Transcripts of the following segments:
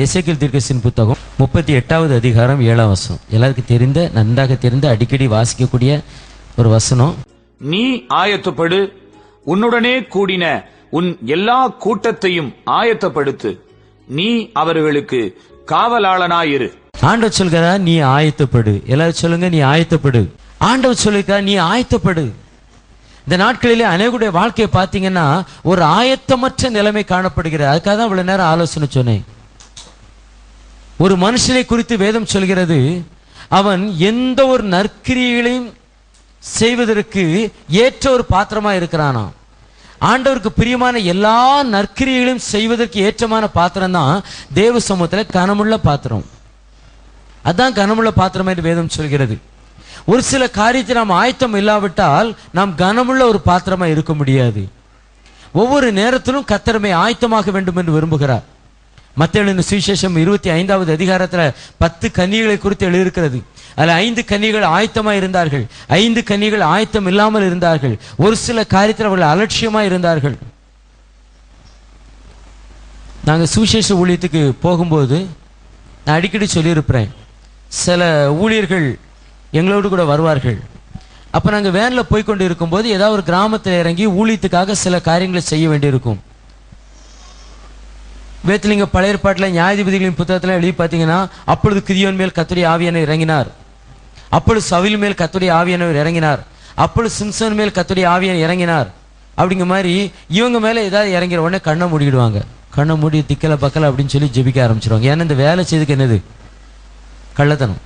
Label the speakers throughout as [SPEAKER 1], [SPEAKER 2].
[SPEAKER 1] எசேக்கியேல் தீர்க்கதரிசியின் புத்தகம் 38வது அதிகாரம் 7ஆம் வசனம். எல்லாருக்கும் தெரிந்த, நன்றாக தெரிந்த, அடிக்கடி வாசிக்கக்கூடிய ஒரு வசனம்.
[SPEAKER 2] நீ ஆயத்தப்படு, உன்னுடனே கூடின உன் எல்லா கூட்டத்தையும் ஆயத்தப்படுத்து, நீ அவர்களுக்கு காவலாளனாயிரு.
[SPEAKER 1] ஆண்டவர் சொல்கிறார், நீ ஆயத்தப்படு. எல்லாரும் சொல்லுங்க, நீ ஆயத்தப்படு. ஆண்டவர் சொல்லிருக்கார், நீ ஆயத்தப்படு. இந்த நாட்களிலே அநேகருடைய வாழ்க்கையை பார்த்தீங்கன்னா ஒரு ஆயத்தமற்ற நிலைமை காணப்படுகிறது. அதுக்காக தான் இவ்வளவு நேரம் ஆலோசனை சொன்னேன். ஒரு மனுஷனை குறித்து வேதம் சொல்கிறது, அவன் எந்த ஒரு நற்கிரியைகளையும் செய்வதற்கு ஏற்ற ஒரு பாத்திரமா இருக்கிறானா. ஆண்டவருக்கு பிரியமான எல்லா நற்கிரியைகளையும் செய்வதற்கு ஏற்றமான பாத்திரம் தான் தேவ சமூகத்தில் கனமுள்ள பாத்திரம். அதான் கனமுள்ள பாத்திரம் என்று வேதம் சொல்கிறது. ஒரு சில காரியத்தை நாம் ஆயத்தம் இல்லாவிட்டால் நாம் கனமுள்ள ஒரு பாத்திரமா இருக்க முடியாது. ஒவ்வொரு நேரத்திலும் கர்த்தரை ஆயத்தமாக வேண்டும் என்று விரும்புகிறார். மத்தேயு சுவிசேஷம் 25வது அதிகாரத்துல 10 கன்னிகளை குறித்து எழுதியிருக்கிறது. அதுல 5 கன்னிகள் ஆயத்தமா இருந்தார்கள், 5 கன்னிகள் ஆயத்தம் இல்லாமல் இருந்தார்கள். ஒரு சில காரியத்தில் அவர்கள் அலட்சியமா இருந்தார்கள். நாங்க சுவிசேஷ ஊழியத்துக்கு போகும்போது நான் அடிக்கடி சொல்லியிருப்பேன், சில ஊழியர்கள் எங்களோடு கூட வருவார்கள். அப்ப நாங்க வேன்ல போய்கொண்டு இருக்கும்போது ஏதாவது ஒரு கிராமத்தில் இறங்கி ஊழியத்துக்காக சில காரியங்களை செய்ய வேண்டியிருக்கும். வேதத்திலிங்க பழைய ஏற்பாட்டில் நியாயாதிபதிகளின் புத்தகத்தில் எழுதி பார்த்தீங்கன்னா, அப்பொழுது கிதியோன் மேல் கர்த்தருடைய ஆவியானவர் இறங்கினார், அப்பொழுது சவுல் மேல் கர்த்தருடைய ஆவியானவர் இறங்கினார், அப்பொழுது சிம்சோன் மேல் கர்த்தருடைய ஆவியானவர் இறங்கினார். அப்படிங்கிற மாதிரி இவங்க மேல ஏதாவது இறங்கிற உடனே கண்ணை மூடிடுவாங்க. கண்ணை மூடி திக்கல பக்கல அப்படின்னு சொல்லி ஜெபிக்க ஆரம்பிச்சிருவாங்க. ஏன்னா இந்த வேலை செய்துக்கு என்னது? கள்ளத்தனம்.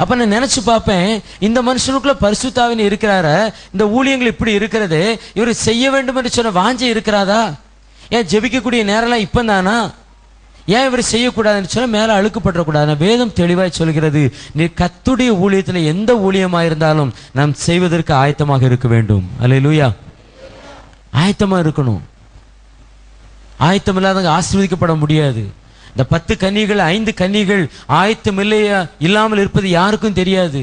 [SPEAKER 1] அப்ப நான் நினைச்சு பார்ப்பேன், இந்த மனுஷனுக்குள்ள பரிசுத்தாவின் இருக்கிறார, இந்த ஊழியங்கள் இப்படி இருக்கிறது, இவர் செய்ய வேண்டும் என்று சொன்ன வாஞ்சை இருக்கிறாதா? ஏன் ஜெபிக்கக்கூடிய நேரம் இப்ப தானா? ஏன் இவர் செய்யக்கூடாதுன்னு சொன்னா மேல அழுக்கப்படக்கூடாது. வேதம் தெளிவாய் சொல்கிறது, நீ கர்த்தருடைய ஊழியத்தில் எந்த ஊழியமா இருந்தாலும் நாம் செய்வதற்கு ஆயத்தமாக இருக்க வேண்டும். அல்லேலூயா. ஆயத்தமா இருக்கணும். ஆயத்தம் இல்லாதவங்க ஆசீர்வதிக்கப்பட முடியாது. இந்த 10 கன்னிகள் 5 கன்னிகள் ஆயத்தம் இல்லையா இல்லாமல் இருப்பது யாருக்கும் தெரியாது.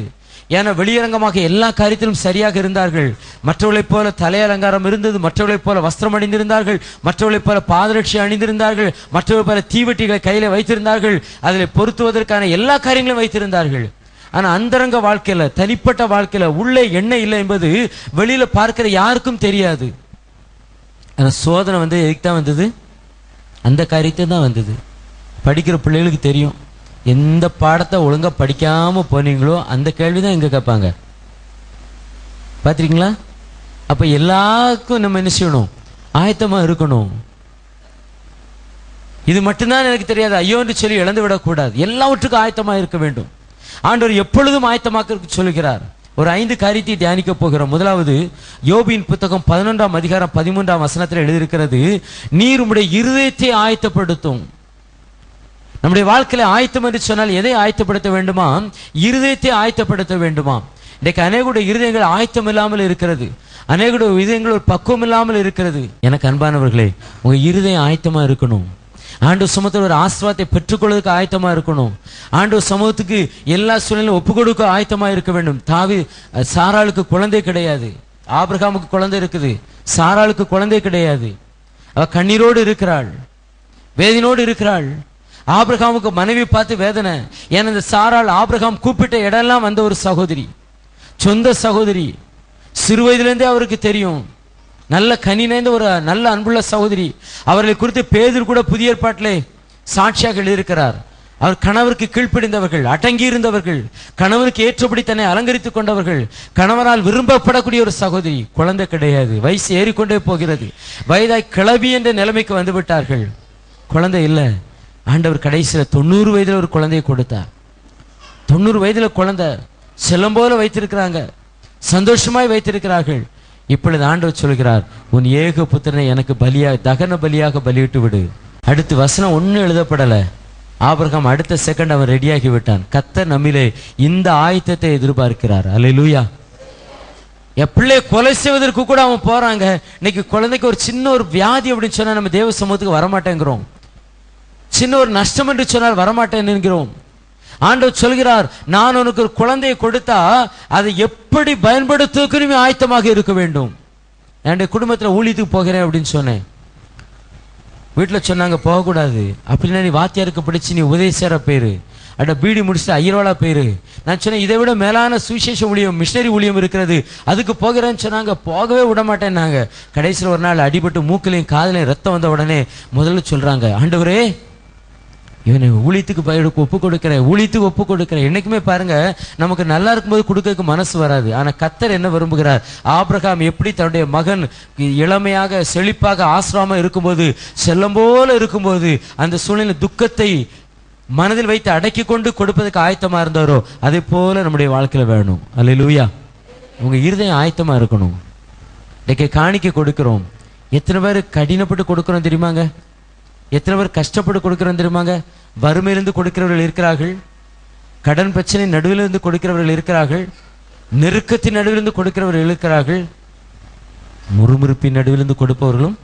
[SPEAKER 1] ஏன்னா வெளியரங்கமாக எல்லா காரியத்திலும் சரியாக இருந்தார்கள். மற்றவர்களைப் போல தலை அலங்காரம் இருந்தது, மற்றவர்களைப் போல வஸ்திரம் அணிந்திருந்தார்கள், மற்றவர்களைப் போல பாதரட்சி அணிந்திருந்தார்கள், மற்றவர்கள் போல தீவெட்டிகளை கையில வைத்திருந்தார்கள், அதில் பொருத்துவதற்கான எல்லா காரியங்களும் வைத்திருந்தார்கள். ஆனா அந்தரங்க வாழ்க்கையில, தனிப்பட்ட வாழ்க்கையில உள்ளே எண்ணெய் இல்லை என்பது வெளியில பார்க்கிற யாருக்கும் தெரியாது. ஆனா சோதனை எதுக்கு தான் வந்தது? அந்த காரியத்தை தான் வந்தது. படிக்கிற பிள்ளைகளுக்கு தெரியும், எந்த பாடத்தை ஒழுங்கா படிக்காம போனீங்களோ அந்த கேள்விதான் எங்க கேட்பாங்க. பாத்திருக்கீங்களா? அப்ப எல்லாருக்கும் நம்ம என்ன செய்யணும்? ஆயத்தமா இருக்கணும். இது மட்டும்தான் எனக்கு தெரியாது ஐயோ என்று சொல்லி இழந்து விடக்கூடாது. எல்லாவற்றுக்கும் ஆயத்தமா இருக்க வேண்டும். ஆண்டவர் எப்பொழுதும் ஆயத்தமாக்க சொல்லுகிறார். ஒரு 5 காரியத்தை தியானிக்க போகிறோம். முதலாவது, யோபின் புத்தகம் 11ஆம் அதிகாரம் 13ஆம் வசனத்தில் எழுதியிருக்கிறது, நீர் உம்முடைய இருதயத்தை ஆயத்தப்படுத்தும். நம்முடைய வாழ்க்கையில ஆயத்தம் என்று சொன்னால் எதை ஆயத்தப்படுத்த வேண்டுமா? இருதயத்தை ஆயத்தப்படுத்த வேண்டுமா? இன்றைக்கு அநேகருடைய இருதயங்கள் ஆயத்தம் இல்லாமல் இருக்கிறது. அநேகருடைய இருதயங்கள் ஒரு பக்குவம் இல்லாமல் இருக்கிறது. எனக்கு அன்பானவர்களே, உங்க இருதயம் ஆயத்தமா இருக்கணும். ஆண்டவர் சமூகத்தில் ஒரு ஆசீர்வாதத்தை பெற்றுக்கொள்வதற்கு ஆயத்தமா இருக்கணும். ஆண்டவர் சமூகத்துக்கு எல்லா சூழ்நிலையும் ஒப்பு கொடுக்க ஆயத்தமா இருக்க வேண்டும். சாராளுக்கு குழந்தை கிடையாது, ஆபிரகாமுக்கு குழந்தை இருக்குது, சாராளுக்கு குழந்தை கிடையாது. அவ கண்ணீரோடு இருக்கிறாள், வேதனையோடு இருக்கிறாள். ஆபிரகாமுக்கு மனைவி பார்த்து வேதனை. ஏன்னா இந்த சாராள் ஆபிரகாம் கூப்பிட்ட இடம்லாம் வந்த ஒரு சகோதரி, சொந்த சகோதரி. சிறு வயதிலிருந்தே அவருக்கு தெரியும், நல்ல கனி நிறைந்த ஒரு நல்ல அன்புள்ள சகோதரி. அவர்களை குறித்து பேதுரு கூட புதிய ஏற்பாட்டிலே சாட்சியாக எழுதியிருக்கிறார். அவர் கணவருக்கு கீழ்ப்படிந்தவர்கள், அடங்கி இருந்தவர்கள், கணவருக்கு ஏற்றபடி தன்னை அலங்கரித்துக் கொண்டவர்கள், கணவனால் விரும்பப்படக்கூடிய ஒரு சகோதரி. குழந்தை கிடையாது, வயசு ஏறிக்கொண்டே போகிறது, வயதாய் கிளவி என்ற நிலைமைக்கு வந்து விட்டார்கள். குழந்தை இல்லை. ஆண்டவர் கடைசியில 90 வயதுல ஒரு குழந்தையை கொடுத்தார். 90 வயதுல குழந்தை செல்லம் போல வைத்திருக்கிறாங்க, சந்தோஷமாய் வைத்திருக்கிறார்கள். இப்பொழுது ஆண்டவர் சொல்கிறார், உன் ஏக புத்திரனை எனக்கு பலியாக, தகன பலியாக பலியிட்டு விடு. அடுத்து வசனம் ஒன்னும் எழுதப்படல. ஆபிரகாம் அடுத்த செகண்ட் அவன் ரெடியாகி விட்டான். கர்த்தர் நம்மிலே இந்த ஆயத்தத்தை எதிர்பார்க்கிறார். அல்லேலூயா. என் பிள்ளையை கொலை செய்வதற்கு கூட அவன் போறாங்க. இன்னைக்கு குழந்தைக்கு ஒரு சின்ன ஒரு வியாதி அப்படின்னு சொன்னா நம்ம தேவ சமூகத்துக்கு வரமாட்டேங்கிறோம். சின்ன ஒரு நஷ்டம் என்று சொன்னால் வரமாட்டேன் என்கிறோம். ஆண்டவர் சொல்கிறார், நான் உனக்கு ஒரு குழந்தையை கொடுத்தா அதை எப்படி பயன்படுத்துவதற்கு ஆயத்தமாக இருக்க வேண்டும். என்னுடைய குடும்பத்தில் ஊழியத்துக்கு போகிறேன் அப்படின்னு சொன்னேன். வீட்டில் சொன்னாங்க போகக்கூடாது, அப்படின்னா நீ வாத்தியாருக்கு படிச்சு நீ உதயசேர பேரு, அட பீடி முடிச்சுட்டு ஐயரோலா பேரு. நான் சொன்னேன் இதை விட மேலான சுவிசேஷ ஊழியம், மிஷனரி ஊழியம் இருக்கிறது, அதுக்கு போகிறேன்னு சொன்னாங்க. போகவே விட மாட்டேன்னாங்க. கடைசியில் ஒரு நாள் அடிபட்டு மூக்கிலையும் காதலையும் ரத்தம் வந்த உடனே முதல்ல சொல்றாங்க, ஆண்டவரே இவனை ஊழியத்துக்கு ஒப்பு கொடுக்கிறேன், ஊழியத்துக்கு ஒப்பு கொடுக்கிறேன். என்னைக்குமே பாருங்க, நமக்கு நல்லா இருக்கும்போது கொடுக்கறதுக்கு மனசு வராது. ஆனா கர்த்தர் என்ன விரும்புகிறார்? ஆபிரகாம் எப்படி தன்னுடைய மகன் இளமையாக செழிப்பாக ஆசிரமா இருக்கும்போது, செல்லம் போல இருக்கும்போது, அந்த சூழ்நிலை துக்கத்தை மனதில் வைத்து அடக்கி கொண்டு கொடுப்பதற்கு ஆயத்தமா இருந்தாரோ, அதே போல நம்முடைய வாழ்க்கையில வேணும். அல்லேலூயா. உங்க இருதயம் ஆயத்தமா இருக்கணும். இன்னைக்கு காணிக்கை கொடுக்கிறோம், எத்தனை பேர் கடினப்பட்டு கொடுக்கிறோம் தெரியுமாங்க? எத்தனை பேர் கஷ்டப்பட்டு கொடுக்கிறோம் தெரியுமாங்க? வறுமையிலிருந்து கொடுக்கிறவர்கள் இருக்கிறார்கள், கடன் பிரச்சனை நடுவிலிருந்து கொடுக்கிறவர்கள் இருக்கிறார்கள், நெருக்கத்தின் நடுவிலிருந்து கொடுக்கிறவர்கள் இருக்கிறார்கள், முறுமுறுப்பின் நடுவிலிருந்து கொடுப்பவர்களும்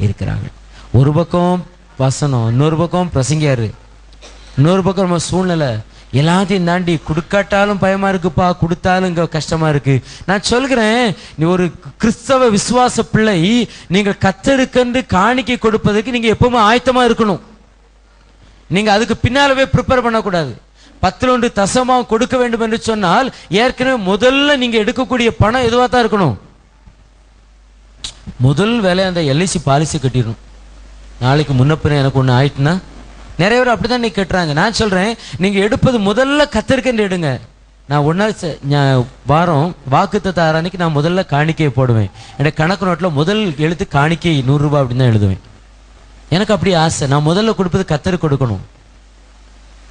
[SPEAKER 1] இருக்கிறார்கள். ஒரு பக்கம் வசனம், இன்னொரு பக்கம் பிரசங்கியாரு, இன்னொரு பக்கம் நம்ம சூழ்நிலை, எல்லாத்தையும் தாண்டி கொடுக்காட்டாலும் பயமா இருக்குப்பா, கொடுத்தாலும் இங்க கஷ்டமா இருக்கு. நான் சொல்கிறேன், நீ ஒரு கிறிஸ்தவ விசுவாச பிள்ளை, நீங்கள் கர்த்தருக்கென்று காணிக்கை கொடுப்பதற்கு நீங்க எப்பவுமே ஆயத்தமா இருக்கணும். நீங்க அதுக்கு பின்னாலவே ப்ரிப்பேர் பண்ணக்கூடாது. 10% கொடுக்க வேண்டும் என்று சொன்னால் ஏற்கனவே முதல்ல நீங்க எடுக்கக்கூடிய பணம் எதுவா தான் இருக்கணும். முதல் வேலை அந்த எல்ஐசி பாலிசி கட்டிடணும். நாளைக்கு முன்னப்பின எனக்கு ஒண்ணு ஆயிட்டுனா, நிறைய பேர் அப்படிதான் நீ கேட்டுறாங்க. நான் சொல்றேன், நீங்க எடுப்பது முதல்ல கர்த்தருக்கென்று எடுங்க. நான் வாரம் வாக்குத்தத்த ஆராய்ச்சி நான் முதல்ல காணிக்கையை போடுவேன். என்னோட கணக்கு நோட்டில் முதல் எழுத்து காணிக்கை 100 ரூபாய் அப்படின்னு தான் எழுதுவேன். எனக்கு அப்படி ஆசை, நான் முதல்ல கொடுப்பது கர்த்தருக்கு கொடுக்கணும்.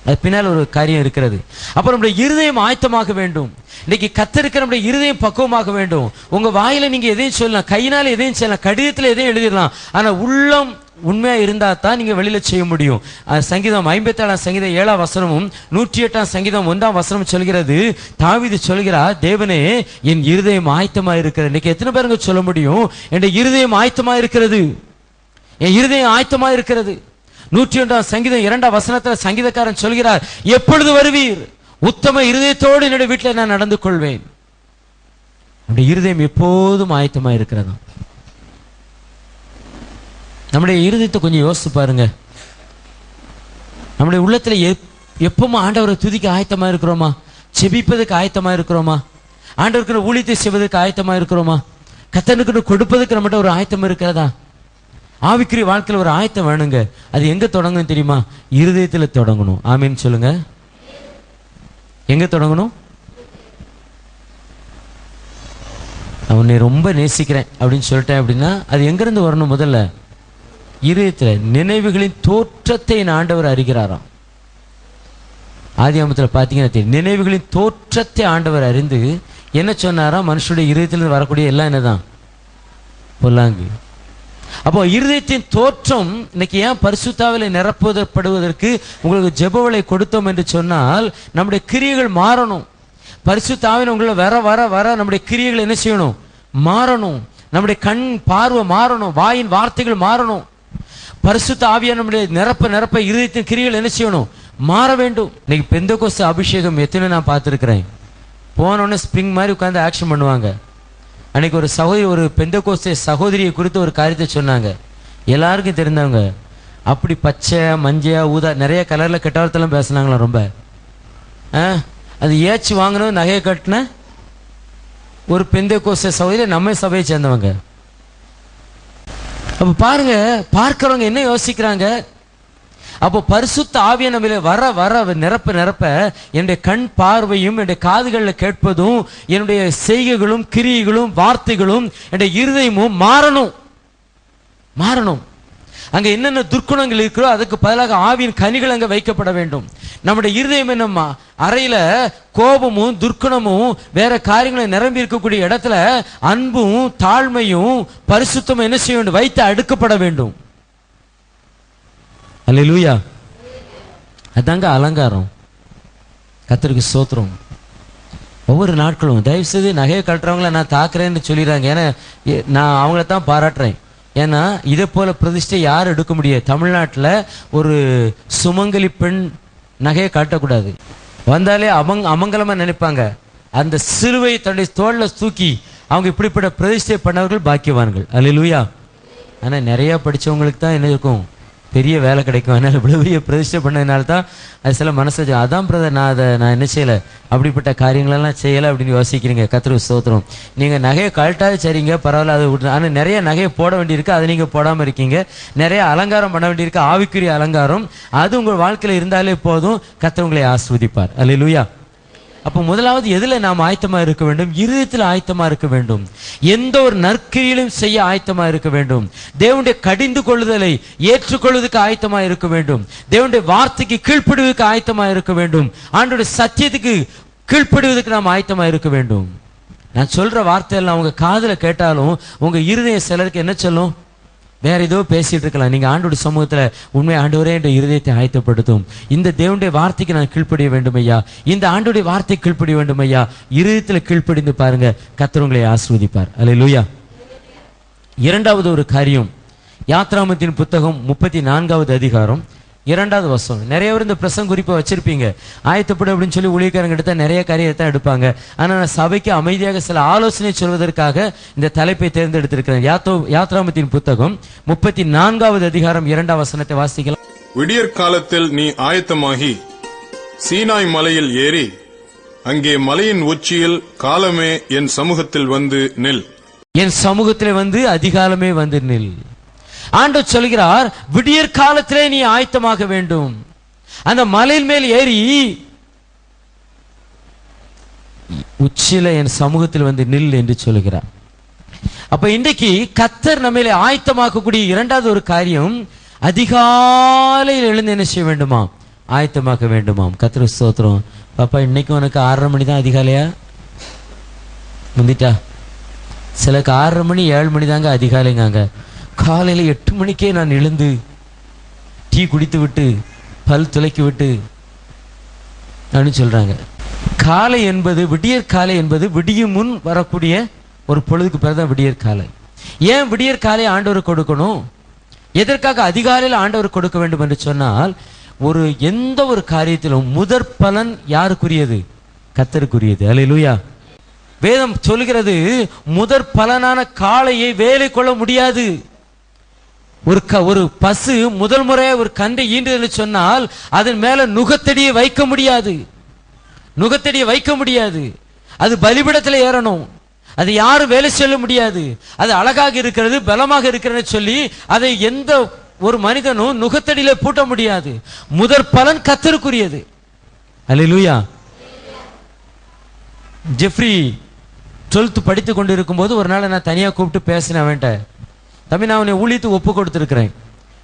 [SPEAKER 1] அது பின்னால் ஒரு காரியம் இருக்கிறது. அப்ப நம்முடைய இருதயம் ஆயத்தமாக வேண்டும். இன்னைக்கு கர்த்தருக்கு நம்முடைய இருதயம் பக்குவமாக வேண்டும். உங்க வாயில நீங்க எதையும் சொல்லலாம், கையினால எதையும் செய்யலாம், கடிதத்தில் எதையும் எழுதிடலாம். ஆனா உள்ளம் உண்மையா இருந்தா தான் நீங்க வெளியில செய்ய முடியும். சங்கீதம் 57 சங்கீதம் 7 வசனமும் 108 சங்கீதம் 1 சொல்கிறது, தாவீது சொல்கிறார், தேவனே என் இருதயம் ஆயத்தமா இருக்கிறது. இன்னைக்கு எத்தனை பேருங்க சொல்ல முடியும், என் இருதயம் ஆயத்தமா இருக்கிறது, என் இருதயம் ஆயத்தமா இருக்கிறது? 101 சங்கீதம் 2 சங்கீதக்காரன் சொல்கிறார், எப்பொழுது வருவீர்? உத்தம இருதயத்தோடு என்னுடைய வீட்டில் நான் நடந்து கொள்வேன். நம்முடைய இருதயம் எப்போதும் ஆயத்தமா இருக்கிறது. நம்முடைய இருதயத்தை கொஞ்சம் யோசித்து பாருங்க. நம்முடைய உள்ளத்துல எப்பவும் ஆண்டவரை துதிக்க ஆயத்தமா இருக்கிறோமா? செபிப்பதற்கு ஆயத்தமா இருக்கிறோமா? ஆண்டவருக்கு ஊழியத்தை செய்வதற்கு ஆயத்தமா இருக்கிறோமா? கர்த்தருக்கு கொடுப்பதற்கு நம்மகிட்ட ஒரு ஆயத்தம் இருக்கிறதா? ஆவிக்குரிய வாழ்க்கையில் ஒரு ஆயத்தம் வேணுங்க. அது எங்க தொடங்கணும் தெரியுமா? இருதயத்தில் தொடங்கணும். ஆமீன் சொல்லுங்க. எங்க தொடங்கணும்? நான் உன்னை ரொம்ப நேசிக்கிறேன் அப்படின்னு சொல்லிட்டேன் அப்படின்னா அது எங்கிருந்து வரணும்? முதல்ல இருதயத்தில். நினைவுகளின் தோற்றத்தை ஆண்டவர் அறிகிறாராம். ஆதியாகமத்தில் பார்த்தீங்கன்னா தெரியும், நினைவுகளின் தோற்றத்தை ஆண்டவர் அறிந்து என்ன சொன்னாரா? மனுஷனுடைய இருதயத்திலிருந்து வரக்கூடிய எல்லாம் என்னதான்? பொல்லாங்கு. அப்போ இருதயத்தின் தோற்றம் இன்னைக்கு ஏன் பரிசுத்தாவிலே நிரப்புவதற்கு உங்களுக்கு ஜெபவலை கொடுத்தோம் என்று சொன்னால், நம்முடைய கிரியைகள் மாறணும். பரிசுத்தாவின் உங்களை வர வர வர நம்முடைய கிரியைகள் என்ன செய்யணும்? மாறணும். நம்முடைய கண் பார்வை மாறணும், வாயின் வார்த்தைகள் மாறணும். பரிசுத்த ஆவியா நம்முடைய நிரப்ப இருதயத்தின் கிரியைகள் என்ன செய்யணும்? மாற வேண்டும். இன்னைக்கு பெந்தெகோஸ்தே அபிஷேகம் எத்தனை நான் பார்த்துருக்கிறேன். போனோடனே ஸ்ப்ரிங் மாதிரி உட்காந்து ஆக்ஷன் பண்ணுவாங்க. அன்னைக்கு ஒரு சகோதரி, ஒரு பெந்தெகோஸ்தே சகோதரியை குறித்து ஒரு காரியத்தை சொன்னாங்க. எல்லாருக்கும் தெரிந்தவங்க. அப்படி பச்சை மஞ்சள் ஊதா நிறைய கலர்ல கெட்டவரத்தெல்லாம் பேசினாங்களாம். ரொம்ப அது ஏச்சு வாங்கணும் நகையை கட்டின ஒரு பெந்தெகோஸ்தே சகோதரி நம்ம சபையை சேர்ந்தவங்க. அப்ப பாருங்க, பார்க்கிறவங்க என்ன யோசிக்கிறாங்க? அப்போ பரிசுத்த ஆவியான நம்மள வர வர நிரப்ப என்னுடைய கண் பார்வையும் என்னுடைய காதுகளில் கேட்பதும் என்னுடைய செய்கைகளும் கிரியைகளும் வார்த்தைகளும் என்னுடைய இருதயமும் மாறணும். அங்க என்னென்ன துர்க்குணங்கள் இருக்கிறோ அதுக்கு பதிலாக ஆவியின் கனிகள் அங்க வைக்கப்பட வேண்டும். நம்முடைய இருதயம் என்னம்மா? அறையில கோபமும் துர்க்குணமும் வேற காரியங்களும் நிரம்பி இருக்கக்கூடிய இடத்துல அன்பும் தாழ்மையும் பரிசுத்தமும் என்ன செய்ய வேண்டும்? வைத்து அடுக்கப்பட வேண்டும். அல்லேலூயா. அதாங்க அலங்காரம். கர்த்தருக்கு ஸ்தோத்திரம். ஒவ்வொரு நாட்களும் தயவு செய்து நகையை கட்டுறவங்கள நான் தாக்குறேன்னு சொல்லிடுறாங்க. ஏன்னா நான் அவங்கள தான் பாராட்டுறேன். ஏன்னா இதே போல பிரதிஷ்டை யாரும் எடுக்க முடியாது. தமிழ்நாட்டில் ஒரு சுமங்கலி பெண் நகையை காட்டக்கூடாது. வந்தாலே அமங்கலமா நினைப்பாங்க. அந்த சிலுவை தன்னுடைய தோல்ல தூக்கி அவங்க இப்படிப்பட்ட பிரதிஷ்டை பண்ணவர்கள் பாக்கியவான்கள். அல்லேலூயா. ஆனா நிறைய படிச்சவங்களுக்கு தான் என்ன இருக்கும்? பெரிய வேலை கிடைக்கும், அதனால இவ்வளவு பெரிய பிரதிஷ்டை பண்ணதுனால தான் அது சில மனசு அதான் பிரதர் நான் என்ன செய்யலை, அப்படிப்பட்ட காரியங்களெல்லாம் செய்யலை அப்படின்னு யோசிக்கிறீங்க. கர்த்தருக்கு ஸ்தோத்திரம். நீங்கள் நகையை கழட்டாது சரிங்க, பரவாயில்ல, அதை விட்டு. ஆனால் நிறைய நகையை போட வேண்டியிருக்கு, அதை நீங்கள் போடாமல் இருக்கீங்க. நிறைய அலங்காரம் பண்ண வேண்டியிருக்கு, ஆவிக்குரிய அலங்காரம், அது உங்கள் வாழ்க்கையில் இருந்தாலே போதும், கர்த்தர் உங்களை ஆசீர்வதிப்பார். அல்லேலூயா. அப்போ முதலாவது எதுல நாம் ஆயத்தமா இருக்க வேண்டும்? இருதயத்தில் ஆயத்தமா இருக்க வேண்டும். எந்த ஒரு நற்கிரியிலும் செய்ய ஆயத்தமா இருக்க வேண்டும். தேவனுடைய கடிந்து கொள்ளுதலை ஏற்றுக்கொள்வதற்கு ஆயத்தமா இருக்க வேண்டும். தேவனுடைய வார்த்தைக்கு கீழ்ப்படுவதற்கு ஆயத்தமா இருக்க வேண்டும். ஆண்டவருடைய சத்தியத்துக்கு கீழ்ப்படுவதற்கு நாம் ஆயத்தமா இருக்க வேண்டும். நான் சொல்ற வார்த்தையெல்லாம் உங்க காதுல கேட்டாலும் உங்க இருதயம் சிலருக்கு என்ன சொல்லும்? வேற ஏதோ பேசிட்டு இருக்கலாம். நீங்க ஆண்டவருடைய சமூகத்துல உண்மை ஆண்டவரே என்ற இருதயத்தை ஆயத்தப்படுத்தும். இந்த தேவனுடைய வார்த்தைக்கு நான் கீழ்ப்படிய வேண்டும் ஐயா, இந்த ஆண்டவருடைய வார்த்தைக்கு கீழ்ப்படிய வேண்டும் ஐயா. இருதயத்துல கீழ்ப்படிந்து பாருங்க, கர்த்தர் உங்களை ஆசீர்வதிப்பார். அல்லேலூயா. இரண்டாவது ஒரு காரியம், யாத்ராமத்தின் புத்தகம் 34வது அதிகாரம் 2வது வசனம். நிறைய பேர் இந்த பிரசங்க குறிப்பை வச்சிருப்பீங்க. ஆயத்தப்படு அப்படின்னு சொல்லி ஊழியக்காரங்க எடுத்தா நிறைய காரியத்தை எடுப்பாங்க. ஆனால் நான் சபைக்கு அமைதியாக சில ஆலோசனை சொல்வதற்காக இந்த தலைப்பை தேர்ந்தெடுத்திருக்கிறேன். யாத்ராமத்தின் புத்தகம் 34வது அதிகாரம் 2வது வசனத்தை வாசிக்கலாம்.
[SPEAKER 3] விடியற் காலத்தில் நீ ஆயத்தமாகி சீனாய் மலையில் ஏறி அங்கே மலையின் உச்சியில் காலமே என் சமூகத்தில் வந்து நில்.
[SPEAKER 1] என் சமூகத்தில் வந்து அதிகாலமே வந்து நில். ஆண்டவர் சொல்கிறார், விடியற் காலத்திலே நீ ஆயத்தமாக வேண்டும். அந்த மலையின் மேல் ஏறி உச்சில என் சமூகத்தில் வந்து நில் என்று சொல்கிறார். அப்ப இன்றைக்கு கர்த்தர் நம்மளை ஆயத்தமாக்கக்கூடிய இரண்டாவது ஒரு காரியம், அதிகாலையில் எழுந்து என்ன செய்ய வேண்டுமா? ஆயத்தமாக்க வேண்டுமாம். கர்த்தருக்கு ஸ்தோத்திரம். பாப்பா, இன்னைக்கு உனக்கு 6:30 மணி தான் அதிகாலையா? முந்திட்டா? சிலக்கு 6:30 மணி 7 மணி தாங்க அதிகாலைங்க. காலையில 8 மணிக்கே நான் எழுந்து டீ குடித்து விட்டு பல் துளைக்கி விட்டு அப்படின்னு சொல்றாங்க. காலை என்பது, விடியற் காலை என்பது விடியும் முன் வரக்கூடிய ஒரு பொழுதுக்கு பிறகு தான் விடியற் காலை. ஏன் விடியற் காலை ஆண்டவர் கொடுக்கணும்? எதற்காக அதிகாலையில் ஆண்டவர் கொடுக்க வேண்டும் என்று சொன்னால், ஒரு எந்த ஒரு காரியத்திலும் முதற் பலன் யாருக்குரியது? கர்த்தருக்குரியது. அல்லேலூயா. வேதம் சொல்கிறது, முதற் பலனான காளையை வேலை கொள்ள முடியாது. ஒரு பசு முதல் முறையா ஒரு கன்றை ஈன்று சொன்னால் அதன் மேல நுகத்தடியை வைக்க முடியாது. நுகத்தடியை வைக்க முடியாது. அது பலிபீடத்தில் ஏறணும். அது யாரும் வேலை செய்ய முடியாது. அது அழகாக இருக்கிறது, பலமாக இருக்கிறது சொல்லி அதை எந்த ஒரு மனிதனும் நுகத்தடியில பூட்ட முடியாது. முதற் பலன் கர்த்தருக்குரியது. அல்லேலூயா. ஜெஃப்ரி 12th படித்து கொண்டு இருக்கும் போது ஒரு நாள் நான் தனியா கூப்பிட்டு பேசினேன். அவன்கிட்ட, தம்பி, நான் உன்னை ஊழியத்து ஒப்பு கொடுத்திருக்கிறேன்.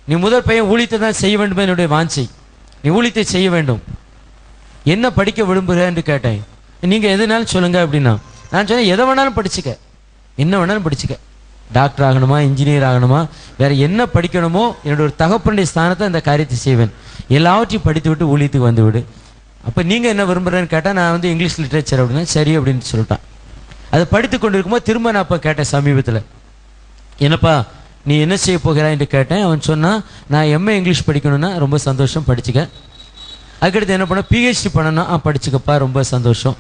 [SPEAKER 1] நீ முதல் பையன் ஊழியத்தை தான் செய்ய வேண்டும் என்னுடைய வாஞ்சை. நீ ஊழியத்தை செய்ய வேண்டும். என்ன படிக்க விரும்புகிற என்று கேட்டேன். நீங்க எதுனாலும் சொல்லுங்க அப்படின்னா, நான் சொன்னேன், எதை வேணாலும் படிச்சுக்க, என்ன வேணாலும் படிச்சுக்க. டாக்டர் ஆகணுமா, இன்ஜினியர் ஆகணுமா, வேற என்ன படிக்கணுமோ, என்னோட ஒரு தகப்பனுடைய ஸ்தானத்தை அந்த காரியத்தை செய்வேன். எல்லாவற்றையும் படித்து விட்டு ஊழியத்துக்கு வந்து விடு. அப்ப நீங்க என்ன விரும்புறேன்னு கேட்டா, நான் வந்து இங்கிலீஷ் லிட்ரேச்சர் அப்படின்னா சரி அப்படின்னு சொல்லிட்டான். அதை படித்து கொண்டு இருக்கும்போது திரும்ப நான் அப்ப கேட்டேன் சமீபத்தில், என்னப்பா நீ என்ன செய்ய போகிறாய் என்று கேட்டேன். அவன் சொன்னா, நான் எம்ஏ இங்கிலீஷ் படிக்கணும்னா ரொம்ப சந்தோஷம், படிச்சுக்க. அதுக்கடுத்து என்ன பண்ண, பிஹெச்டி பண்ணனா படிச்சுக்கப்பா, ரொம்ப சந்தோஷம்.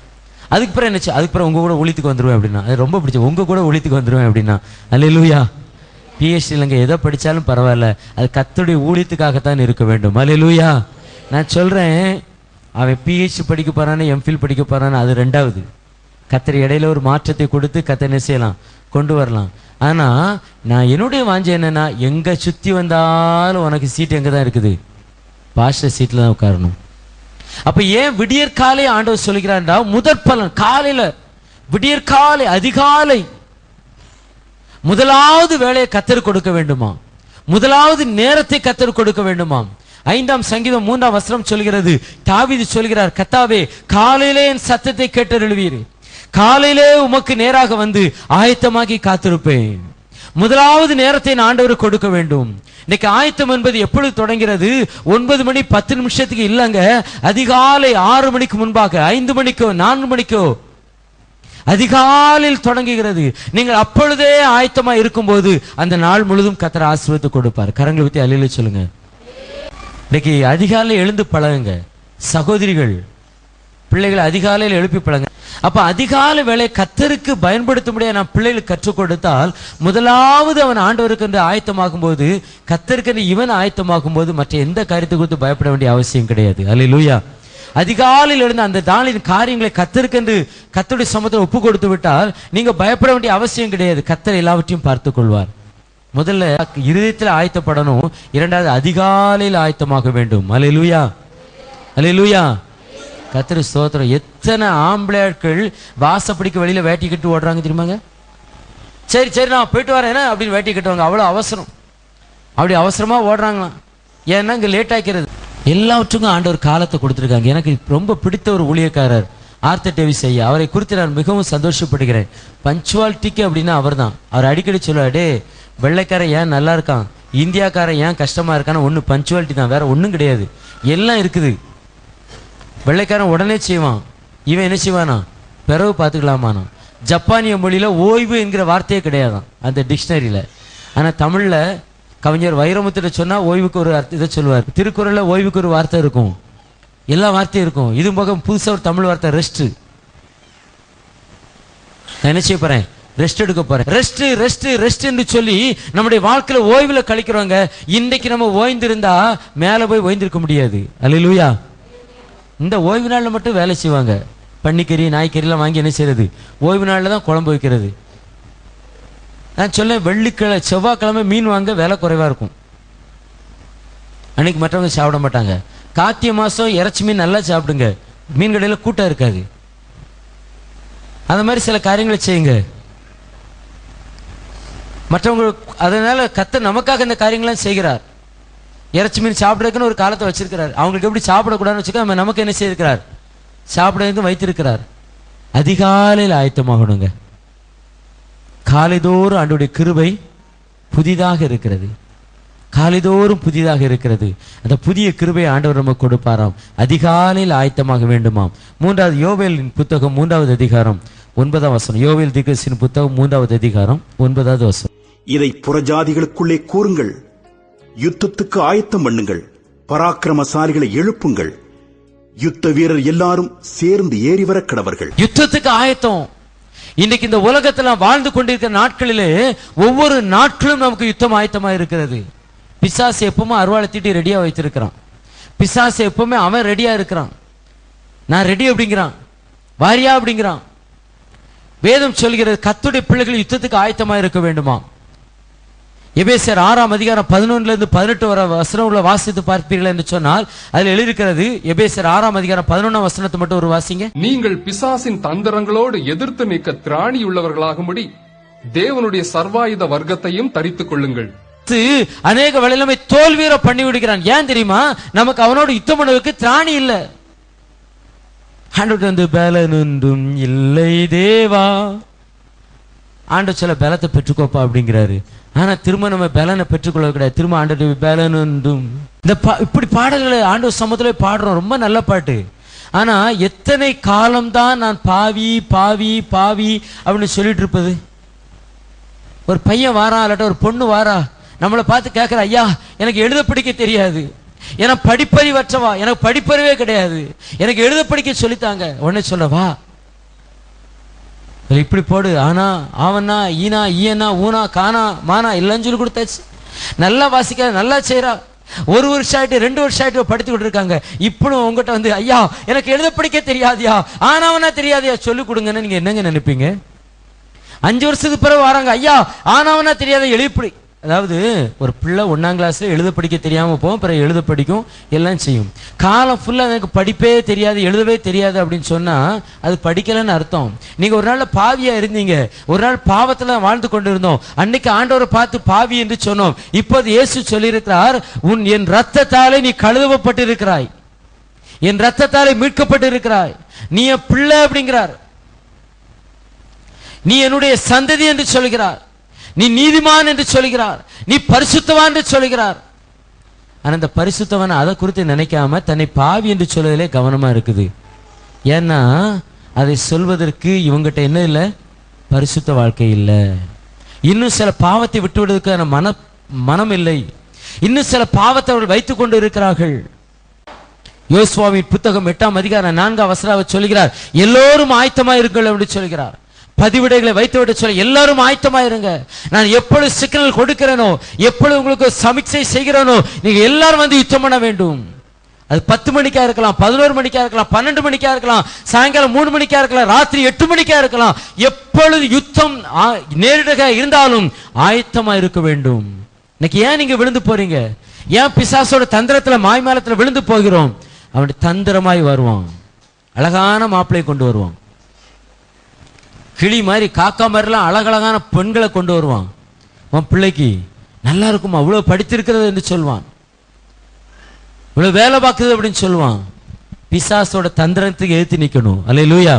[SPEAKER 1] அதுக்கப்புறம் என்னச்சு, அதுக்கப்புறம் உங்க கூட ஊழியத்துக்கு வந்துருவேன் அப்படின்னா. அது ரொம்ப பிடிச்ச, உங்க கூட ஊழியத்துக்கு வந்துருவேன் அப்படின்னா. அல்லேலூயா. பிஹெச்டி இல்லைங்க, எதை படிச்சாலும் பரவாயில்ல, அது கர்த்தருடைய ஊழியத்துக்காகத்தான் இருக்க வேண்டும். அல்லேலூயா. நான் சொல்றேன், அவன் பிஹெச்டி படிக்க போறானே, எம்ஃபில் படிக்க போறானே, அது ரெண்டாவது. கர்த்தர் இடையில ஒரு மாற்றத்தை கொடுத்து கர்த்தர் என்ன செய்யலாம், கொண்டு வரலாம். ஆனா நான் என்னுடைய வாஞ்சை என்னன்னா, எங்க சுத்தி வந்தாலும் உனக்கு சீட் எங்க தான் இருக்குது? பாஸ்டர் சீட்ல தான் உட்காரணும். அப்ப ஏன் விடியற் காலை ஆண்டவர் சொல்கிறார்டா, முதற் பலன் காலையில, விடியற் காலை அதிகாலை முதலாவது வேலையை கர்த்தர் கொடுக்க வேண்டுமா? முதலாவது நேரத்தை கர்த்தர் கொடுக்க வேண்டுமாம். 5ஆம் சங்கீதம் 3ஆம் வசனம் சொல்கிறது, தாவீது சொல்கிறார், கர்த்தாவே காலையிலே என் சத்தத்தை கேட்டருளுவீர், காலையிலே உமக்கு நேராக வந்து ஆயத்தமாகி காத்திருப்பேன். முதலாவது நேரத்தை நான் ஆண்டவர் கொடுக்க வேண்டும். இன்னைக்கு ஆயத்தம் என்பது எப்பொழுது தொடங்கிறது? 9 மணி 10 நிமிஷத்துக்கு இல்லங்க, அதிகாலை 6 மணிக்கு முன்பாக, 5 மணிக்கோ 4 மணிக்கோ அதிகாலையில் தொடங்குகிறது. நீங்கள் அப்பொழுதே ஆயத்தமா இருக்கும்போது அந்த நாள் முழுதும் கர்த்தர் ஆசீர்வாதத்தை கொடுப்பார். கரங்களை ஊத்தி அல்லேலூயா சொல்லுங்க. இன்னைக்கு அதிகாலையில் எழுந்து பழகுங்க. சகோதரிகள், பிள்ளைகளை அதிகாலையில் எழுப்பி பழங்க. அப்ப அதிகாலை வேளை கர்த்தருக்கு பயன்படுத்தும்படியா நான் பிள்ளைகளுக்கு கற்றுக் கொடுத்தால், முதலாவது அவன் ஆண்டவருக்கு என்று ஆயத்தமாகும் போது, கர்த்தருக்கு என்று இவன் ஆயத்தமாகும் போது மற்ற எந்த காரியத்தை குறித்து பயப்பட வேண்டிய அவசியம் கிடையாது. அல்லேலூயா. அதிகாலையில் எழுந்து அந்த நாளின் காரியங்களை கர்த்தருக்கென்று கர்த்தருடைய சமூகத்தில் ஒப்பு கொடுத்து விட்டால் நீங்க பயப்பட வேண்டிய அவசியம் கிடையாது. கர்த்தர் எல்லாவற்றையும் பார்த்துக் கொள்வார். முதல்ல இருதயத்தில் ஆயத்தப்படணும், இரண்டாவது அதிகாலையில் ஆயத்தமாக வேண்டும். அல்லேலூயா, அல்லேலூயா. கர்த்தர் ஸ்தோத்திரம். எத்தனை ஆம்பளையாட்கள் வாசப்படிக்கு வெளியில வேட்டி கட்டு ஓடுறாங்க தெரியுமாங்க? சரி சரி நான் போயிட்டு வரேன் அப்படின்னு வேட்டி கட்டுவாங்க. அவ்வளவு அவசரம், அப்படி அவசரமா ஓடுறாங்களாம். ஏன்னா இங்க லேட் ஆக்கிறது. எல்லாவற்றுக்கும் ஆண்டவர் காலத்தை கொடுத்துருக்காங்க. எனக்கு ரொம்ப பிடித்த ஒரு ஊழியக்காரர் ஆர்த்தர் டேவிஸ் ஐயா, அவரை குறித்து நான் மிகவும் சந்தோஷப்படுகிறேன். பஞ்சுவாலிட்டிக்கு அப்படின்னா அவர் தான். அவர் அடிக்கடி சொல்லுவாடே, வெள்ளைக்காரன் ஏன் நல்லா இருக்கான், இந்தியாக்காரன் ஏன் கஷ்டமா இருக்கான்னு, ஒன்று பஞ்சுவாலிட்டி தான், வேற ஒன்றும் கிடையாது. எல்லாம் இருக்குது. வெள்ளைக்காரன் உடனே செய்வான், இவன் என்ன செய்வானா, பிறகு பார்த்துக்கலாமானா. ஜப்பானிய மொழியில ஓய்வு என்கிற வார்த்தையே கிடையாதான் அந்த டிக்ஷனரியில. ஆனா தமிழ்ல கவிஞர் வைரமுத்திர சொன்னா ஓய்வுக்கு ஒரு இதை சொல்லுவார். திருக்குறள்ல ஓய்வுக்கு ஒரு வார்த்தை இருக்கும், எல்லா வார்த்தையும் இருக்கும். இது போக புதுசா ஒரு தமிழ் வார்த்தை ரெஸ்ட். நான் என்ன செய்ய போறேன், ரெஸ்ட் எடுக்க போறேன். ரெஸ்ட் ரெஸ்ட் ரெஸ்ட் என்று சொல்லி நம்முடைய வாழ்க்கையில ஓய்வுல கழிக்கிறவங்க. இன்னைக்கு நம்ம ஓய்ந்திருந்தா மேல போய் ஓய்ந்திருக்க முடியாது. அல்லேலூயா. இந்த ஓய்வு நாள்ல மட்டும் வேலை செய்வாங்க. பன்னிக்கறி நாய்க்கறிலாம் வாங்கி என்ன செய்யறது, ஓய்வு நாள்ல தான் குழம்பு வைக்கிறது. நான் சொல்ல, வெள்ளிக்கிழமை செவ்வாய்க்கிழமை மீன் வாங்க விலை குறைவா இருக்கும். அன்னைக்கு மற்றவங்க சாப்பிட மாட்டாங்க. கார்த்திகை மாசம் இறைச்சி மீன் நல்லா சாப்பிடுங்க, மீன் கடையில கூட்டம் இருக்காது. அந்த மாதிரி சில காரியங்களை செய்யுங்க. மற்றவங்க அதனால கர்த்தர் நமக்காக இந்த காரியங்கள்லாம் செய்கிறார். இறைச்சி மீன் சாப்பிட்றதுக்குன்னு ஒரு காலத்தை வச்சிருக்கிறார். அவங்களுக்கு எப்படி சாப்பிடக்கூடாதுன்னு வச்சுக்க, நமக்கு என்ன செய்திருக்கிறார், சாப்பிடுறதுக்கு வைத்திருக்கிறார். அதிகாலையில் ஆயத்தமாகணுங்க. காலைதோறும் ஆண்டவருடைய கிருபை புதிதாக இருக்கிறது, காலைதோறும் புதிதாக இருக்கிறது. அந்த புதிய கிருபை ஆண்டவர் நமக்கு கொடுப்பாராம். அதிகாலையில் ஆயத்தமாக வேண்டுமாம். மூன்றாவது யோவேலின் புத்தகம் 3வது அதிகாரம் 9ஆம் வசனம். யோவேல் தீர்க்கதரிசியின் புத்தகம் 3வது அதிகாரம் 9வது வசனம்.
[SPEAKER 4] இதை புறஜாதிகளுக்குள்ளே கூறுங்கள், யுத்தத்துக்கு ஆயத்தம் பண்ணுங்கள், பராக்கிரமசாலிகளை எழுப்புங்கள், யுத்த வீரர் எல்லாரும் சேர்ந்து ஏறி வர கடவர்கள்.
[SPEAKER 1] யுத்தத்துக்கு ஆயத்தம். இன்னைக்கு இந்த உலகத்துல வாழ்ந்து கொண்டிருக்கிற நாட்களிலே ஒவ்வொரு நாட்களும் நமக்கு யுத்தம் ஆயத்தமா இருக்கிறது. பிசாசு எப்பவுமே அருவாளை தீட்டி ரெடியா வைத்திருக்கிறான். பிசாசு எப்பவுமே அவன் ரெடியா இருக்கிறான். நான் ரெடி அப்படிங்கிறான், வாரியா அப்படிங்கிறான். வேதம் சொல்கிறது கர்த்தருடைய பிள்ளைகள் யுத்தத்துக்கு ஆயத்தமா இருக்க வேண்டுமா. எபேசியர் 6ஆம் அதிகாரம் 11 18 வரை வசனம் உள்ள வாசித்து பார்ப்பீர்கள் என்று சொன்னால் அதில் எழுதியிருக்கிறது. எபேசியர் 6ஆம் அதிகாரம் 11ஆம் வசனத்தை மட்டும் ஒரு வாசிங்க.
[SPEAKER 5] நீங்கள் பிசாசின் தந்திரங்களோடு எதிர்த்து நிற்க திராணியுள்ளவர்களாகும்படி தேவனுடைய சர்வாயுத வர்க்கத்தையும் தரித்துக் கொள்ளுங்கள்.
[SPEAKER 1] அநேக வேளையிலுமே தோல்வியர பண்ணி விடுகிறான். ஏன் தெரியுமா, நமக்கு அவனோடு யுத்தம் பண்ணுவதற்கு திராணி இல்லை. ஆண்டவர் வந்து பலன் ஒன்றும் இல்லை தேவா, ஆண்டவர் சில பலத்தை பெற்றுக்கோப்பா அப்படிங்கிறாரு. ஆனா திரும்ப நம்ம பலனை பெற்றுக்கொள்ள கிடையாது. திரும்ப ஆண்டவர் பலன் ஒன்றும். இந்த இப்படி பாடல்களை ஆண்டவர் சமூகத்திலே பாடுறோம், ரொம்ப நல்ல பாட்டு. ஆனா எத்தனை காலம்தான் நான் பாவி பாவி பாவி அப்படின்னு சொல்லிட்டு இருப்பது. ஒரு பையன் வாரா, இல்லாட்ட ஒரு பொண்ணு வாரா, நம்மளை பார்த்து கேட்கிற, ஐயா எனக்கு எழுத படிக்க தெரியாது, எனக்கு படிப்பறிவற்றவா, எனக்கு படிப்பறிவே கிடையாது, எனக்கு எழுத படிக்க சொல்லித்தாங்க. உடனே சொல்ல, வா இப்படி போடு, ஆனா ஆவனா ஈனா ஈயனா ஊனா கானா மானா இல்லைன்னு சொல்லி கொடுத்தாச்சு. நல்லா வாசிக்க, நல்லா செய்யறா. 1 வருஷம் ஆயிட்டு 2 வருஷம் ஆயிட்டு படுத்து விட்டு இருக்காங்க. இப்படி உங்ககிட்ட வந்து, ஐயா எனக்கு எழுத படிக்க தெரியாதியா, ஆனாவனா தெரியாதியா சொல்லி கொடுங்கன்னு நீங்க என்னங்க நினைப்பீங்க? 5 வருஷத்துக்கு பிறகு வராங்க, ஐயா ஆனாவனா தெரியாத எழுப்படி. அதாவது ஒரு பிள்ளை 1ஆம் கிளாஸ்ல எழுத படிக்க தெரியாம போகும், பிறகு எழுத படிக்கும், எல்லாம் செய்யும். காலம் ஃபுல்லா எனக்கு படிப்பே தெரியாது, எழுதவே தெரியாது அப்படின்னு சொன்னா அது படிக்கலன்னு அர்த்தம். நீங்க ஒரு நாள் பாவியா இருந்தீங்க, ஒரு நாள் பாவத்துல வாழ்ந்து கொண்டிருந்தோம். அன்னைக்கு ஆண்டவரை பார்த்து பாவி என்று சொன்னோம். இப்போது இயேசு சொல்லியிருக்கிறார், என் ரத்தத்தாலே நீ கழுவப்பட்டிருக்கிறாய், என் ரத்தத்தாலே மீட்கப்பட்டிருக்கிறாய், நீ என் பிள்ளை அப்படிங்கிறார். நீ என்னுடைய சந்ததி என்று சொல்கிறார், நீ நீதிமான் என்று சொல்கிறார், நீ பரிசுத்தவான் என்று சொல்கிறார். ஆனா அந்த பரிசுத்தவன் அதை குறித்து நினைக்காம தன்னை பாவி என்று சொல்வதிலே கவனமா இருக்குது. ஏன்னா அதை சொல்வதற்கு இவங்கிட்ட என்ன இல்லை, பரிசுத்த வாழ்க்கை இல்லை. இன்னும் சில பாவத்தை விட்டு விடுவதற்கான மனம் இல்லை. இன்னும் சில பாவத்தை அவர்கள் வைத்துக் கொண்டு இருக்கிறார்கள். யோசுவாவின் புத்தகம் 8ஆம் அதிகாரம் 4ஆம் வசனம் சொல்கிறார், எல்லோரும் ஆயத்தமாயிருங்கள் அப்படி சொல்கிறார். பதிவிடைகளை வைத்து விட்டு சொல்ல, எல்லாரும் ஆயத்தமாயிருங்க. நான் எப்பொழுது சிக்னல் கொடுக்கிறேனோ, எப்பொழுது உங்களுக்கு சமிக்சை செய்கிறேனோ, நீங்க எல்லாரும் வந்து யுத்தம் பண்ண வேண்டும். அது 10 மணிக்கா இருக்கலாம், 11 மணிக்கா இருக்கலாம், 12 மணிக்கா இருக்கலாம், சாயங்காலம் 3 மணிக்கா இருக்கலாம், ராத்திரி 8 மணிக்கா இருக்கலாம். எப்பொழுது யுத்தம் நேரிட இருந்தாலும் ஆயத்தமா இருக்க வேண்டும். இன்னைக்கு ஏன் நீங்க விழுந்து போறீங்க? ஏன் பிசாசோட தந்திரத்துல மாய்மாலத்துல விழுந்து போகிறோம்? அவனுடைய தந்திரமாய் வருவான், அழகான மாப்பிளை கொண்டு வருவான், கிளி மாதிரி காக்கா மாதிரிலாம் அழகழகான பெண்களை கொண்டு வருவான். உன் பிள்ளைக்கு நல்லா இருக்குமா, அவ்வளவு படித்திருக்கிறது என்று சொல்வான், இவ்வளவு வேலை பார்க்குது அப்படின்னு சொல்லுவான். பிசாசோட தந்திரத்துக்கு எதிர்த்து நிக்கணும். அல்லேலூயா.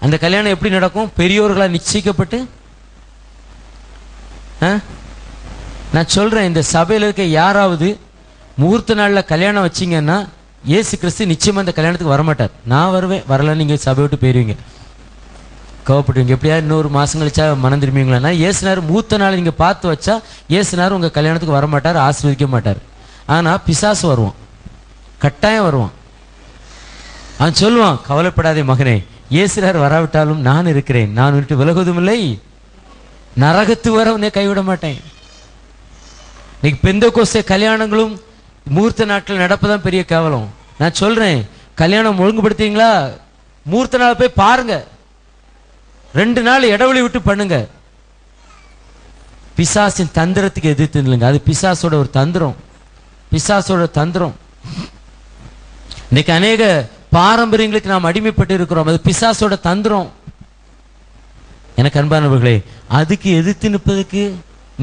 [SPEAKER 1] அந்த கல்யாணம் எப்படி நடக்கும்? பெரியோர்களா நிச்சயிக்கப்பட்டு. நான் சொல்றேன், இந்த சபையில் இருக்க யாராவது முகூர்த்த நாள்ல கல்யாணம் வச்சீங்கன்னா இயேசு கிறிஸ்து நிச்சயமா அந்த கல்யாணத்துக்கு வரமாட்டார். நான் வருவேன், வரல நீங்க சபை விட்டு போயிருவீங்க, கோவப்படுவீங்க. எப்படியா இன்னொரு மாசம் கழிச்சா மனம் திரும்புவீங்களா? இயேசுனார் முகூர்த்த நாள் நீங்க பார்த்து வச்சா இயேசுனார் உங்க கல்யாணத்துக்கு வரமாட்டார், ஆசீர்வதிக்க மாட்டார். ஆனா பிசாசு வருவான், கட்டாயம் வருவான். அவன் சொல்லுவான், கவலைப்படாதே மகனே, இயேசுனார் வராவிட்டாலும் நான் இருக்கிறேன், நான் விட்டு விலகுவதும் இல்லை, நரகத்து வர உன்னை கைவிட மாட்டேன். இன்னைக்கு பெந்தெகோஸ்தே கல்யாணங்களும் முகூர்த்த நாட்கள் நடப்பதான் பெரிய கேவலம். நான் சொல்றேன், கல்யாணம் ஒழுங்குபடுத்தீங்களா, முகூர்த்த நாள் போய் பாருங்க, 2 நாள் இடைவெளி விட்டு பண்ணுங்க. பிசாசின் தந்திரத்துக்கு எதிர்த்து இல்லைங்க, அது பிசாசோட ஒரு தந்திரம், பிசாசோட தந்திரம். இன்னைக்கு அநேக பாரம்பரியங்களுக்கு நாம் அடிமைப்பட்டு இருக்கிறோம், அது பிசாசோட தந்திரம். எனக்கு அன்பானவர்களே, அதுக்கு எதிர்த்து நிற்பதுக்கு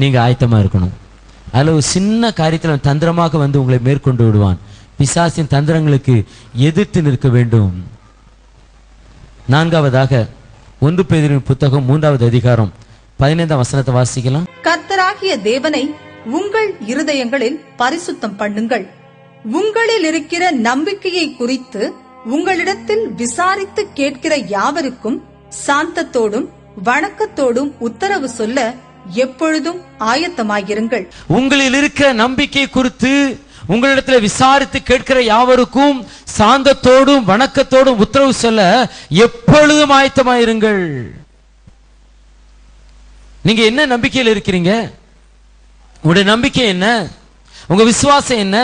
[SPEAKER 1] நீங்க ஆயத்தமா இருக்கணும். அதுல ஒரு சின்ன காரியத்தில் தந்திரமாக வந்து உங்களை மேற்கொண்டு விடுவான். பிசாசின் தந்திரங்களுக்கு எதிர்த்து நிற்க வேண்டும். 4வதாக 1 பேதுருவின் புத்தகம் 3வது அதிகாரம் 15ஆம் வசனத்தை வாசிக்கலாம்.
[SPEAKER 6] கர்த்தராகிய தேவனை உங்கள் இருதயங்களில் பரிசுத்தம் பண்ணுங்கள், உங்களில் இருக்கிற நம்பிக்கையை குறித்து உங்களிடத்தில் விசாரித்து கேட்கிற யாவருக்கும் சாந்தத்தோடும் வணக்கத்தோடும் உத்தரவு சொல்ல எப்பொழுதும் ஆயத்தமாயிருங்கள்.
[SPEAKER 1] உங்களில் இருக்கிற நம்பிக்கை குறித்து உங்களிடத்தில் விசாரித்து கேட்கிற யாவருக்கும் சாந்தத்தோடும் வணக்கத்தோடும் உத்தரவு சொல்ல எப்பொழுதும் ஆயத்தமாயிருங்கள். நீங்க என்ன நம்பிக்கையில் இருக்கிறீங்க? உங்களுடைய நம்பிக்கை என்ன? உங்க விசுவாசம் என்ன?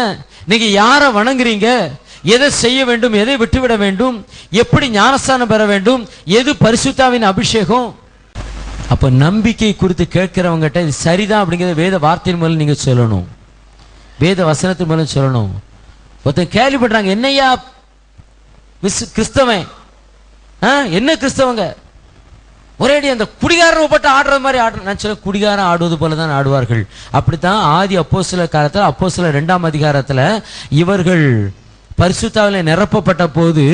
[SPEAKER 1] நீங்க யாரை வணங்குறீங்க? எதை செய்ய வேண்டும், எதை விட்டுவிட வேண்டும், எப்படி ஞானஸ்தானம் பெற வேண்டும், எது பரிசுத்தாவின் அபிஷேகம்? அப்ப நம்பிக்கை குறித்து கேட்கிறவங்கிட்ட இது சரிதான் அப்படிங்கிறத வேத வார்த்தையின் மூலம் நீங்க சொல்லணும், வேத வசனத்தின் மூலம் சொல்லணும். ஒருத்தன் கேள்விப்படுறாங்க, என்னையா கிறிஸ்தவன், என்ன கிறிஸ்தவங்க ஒரேடி அந்த குடிகாரன் போட்டு ஆடுறது மாதிரி ஆடுற. நான் சொல்ல, குடிகாரன் ஆடுவது போலதான் ஆடுவார்கள். அப்படித்தான் ஆதி அப்போஸ்தலர் காலத்தில் அப்போஸ்தலர் 2ஆம் அதிகாரத்துல இவர்கள் பரிசுத்தாவிலே நிரப்பப்பட்ட போது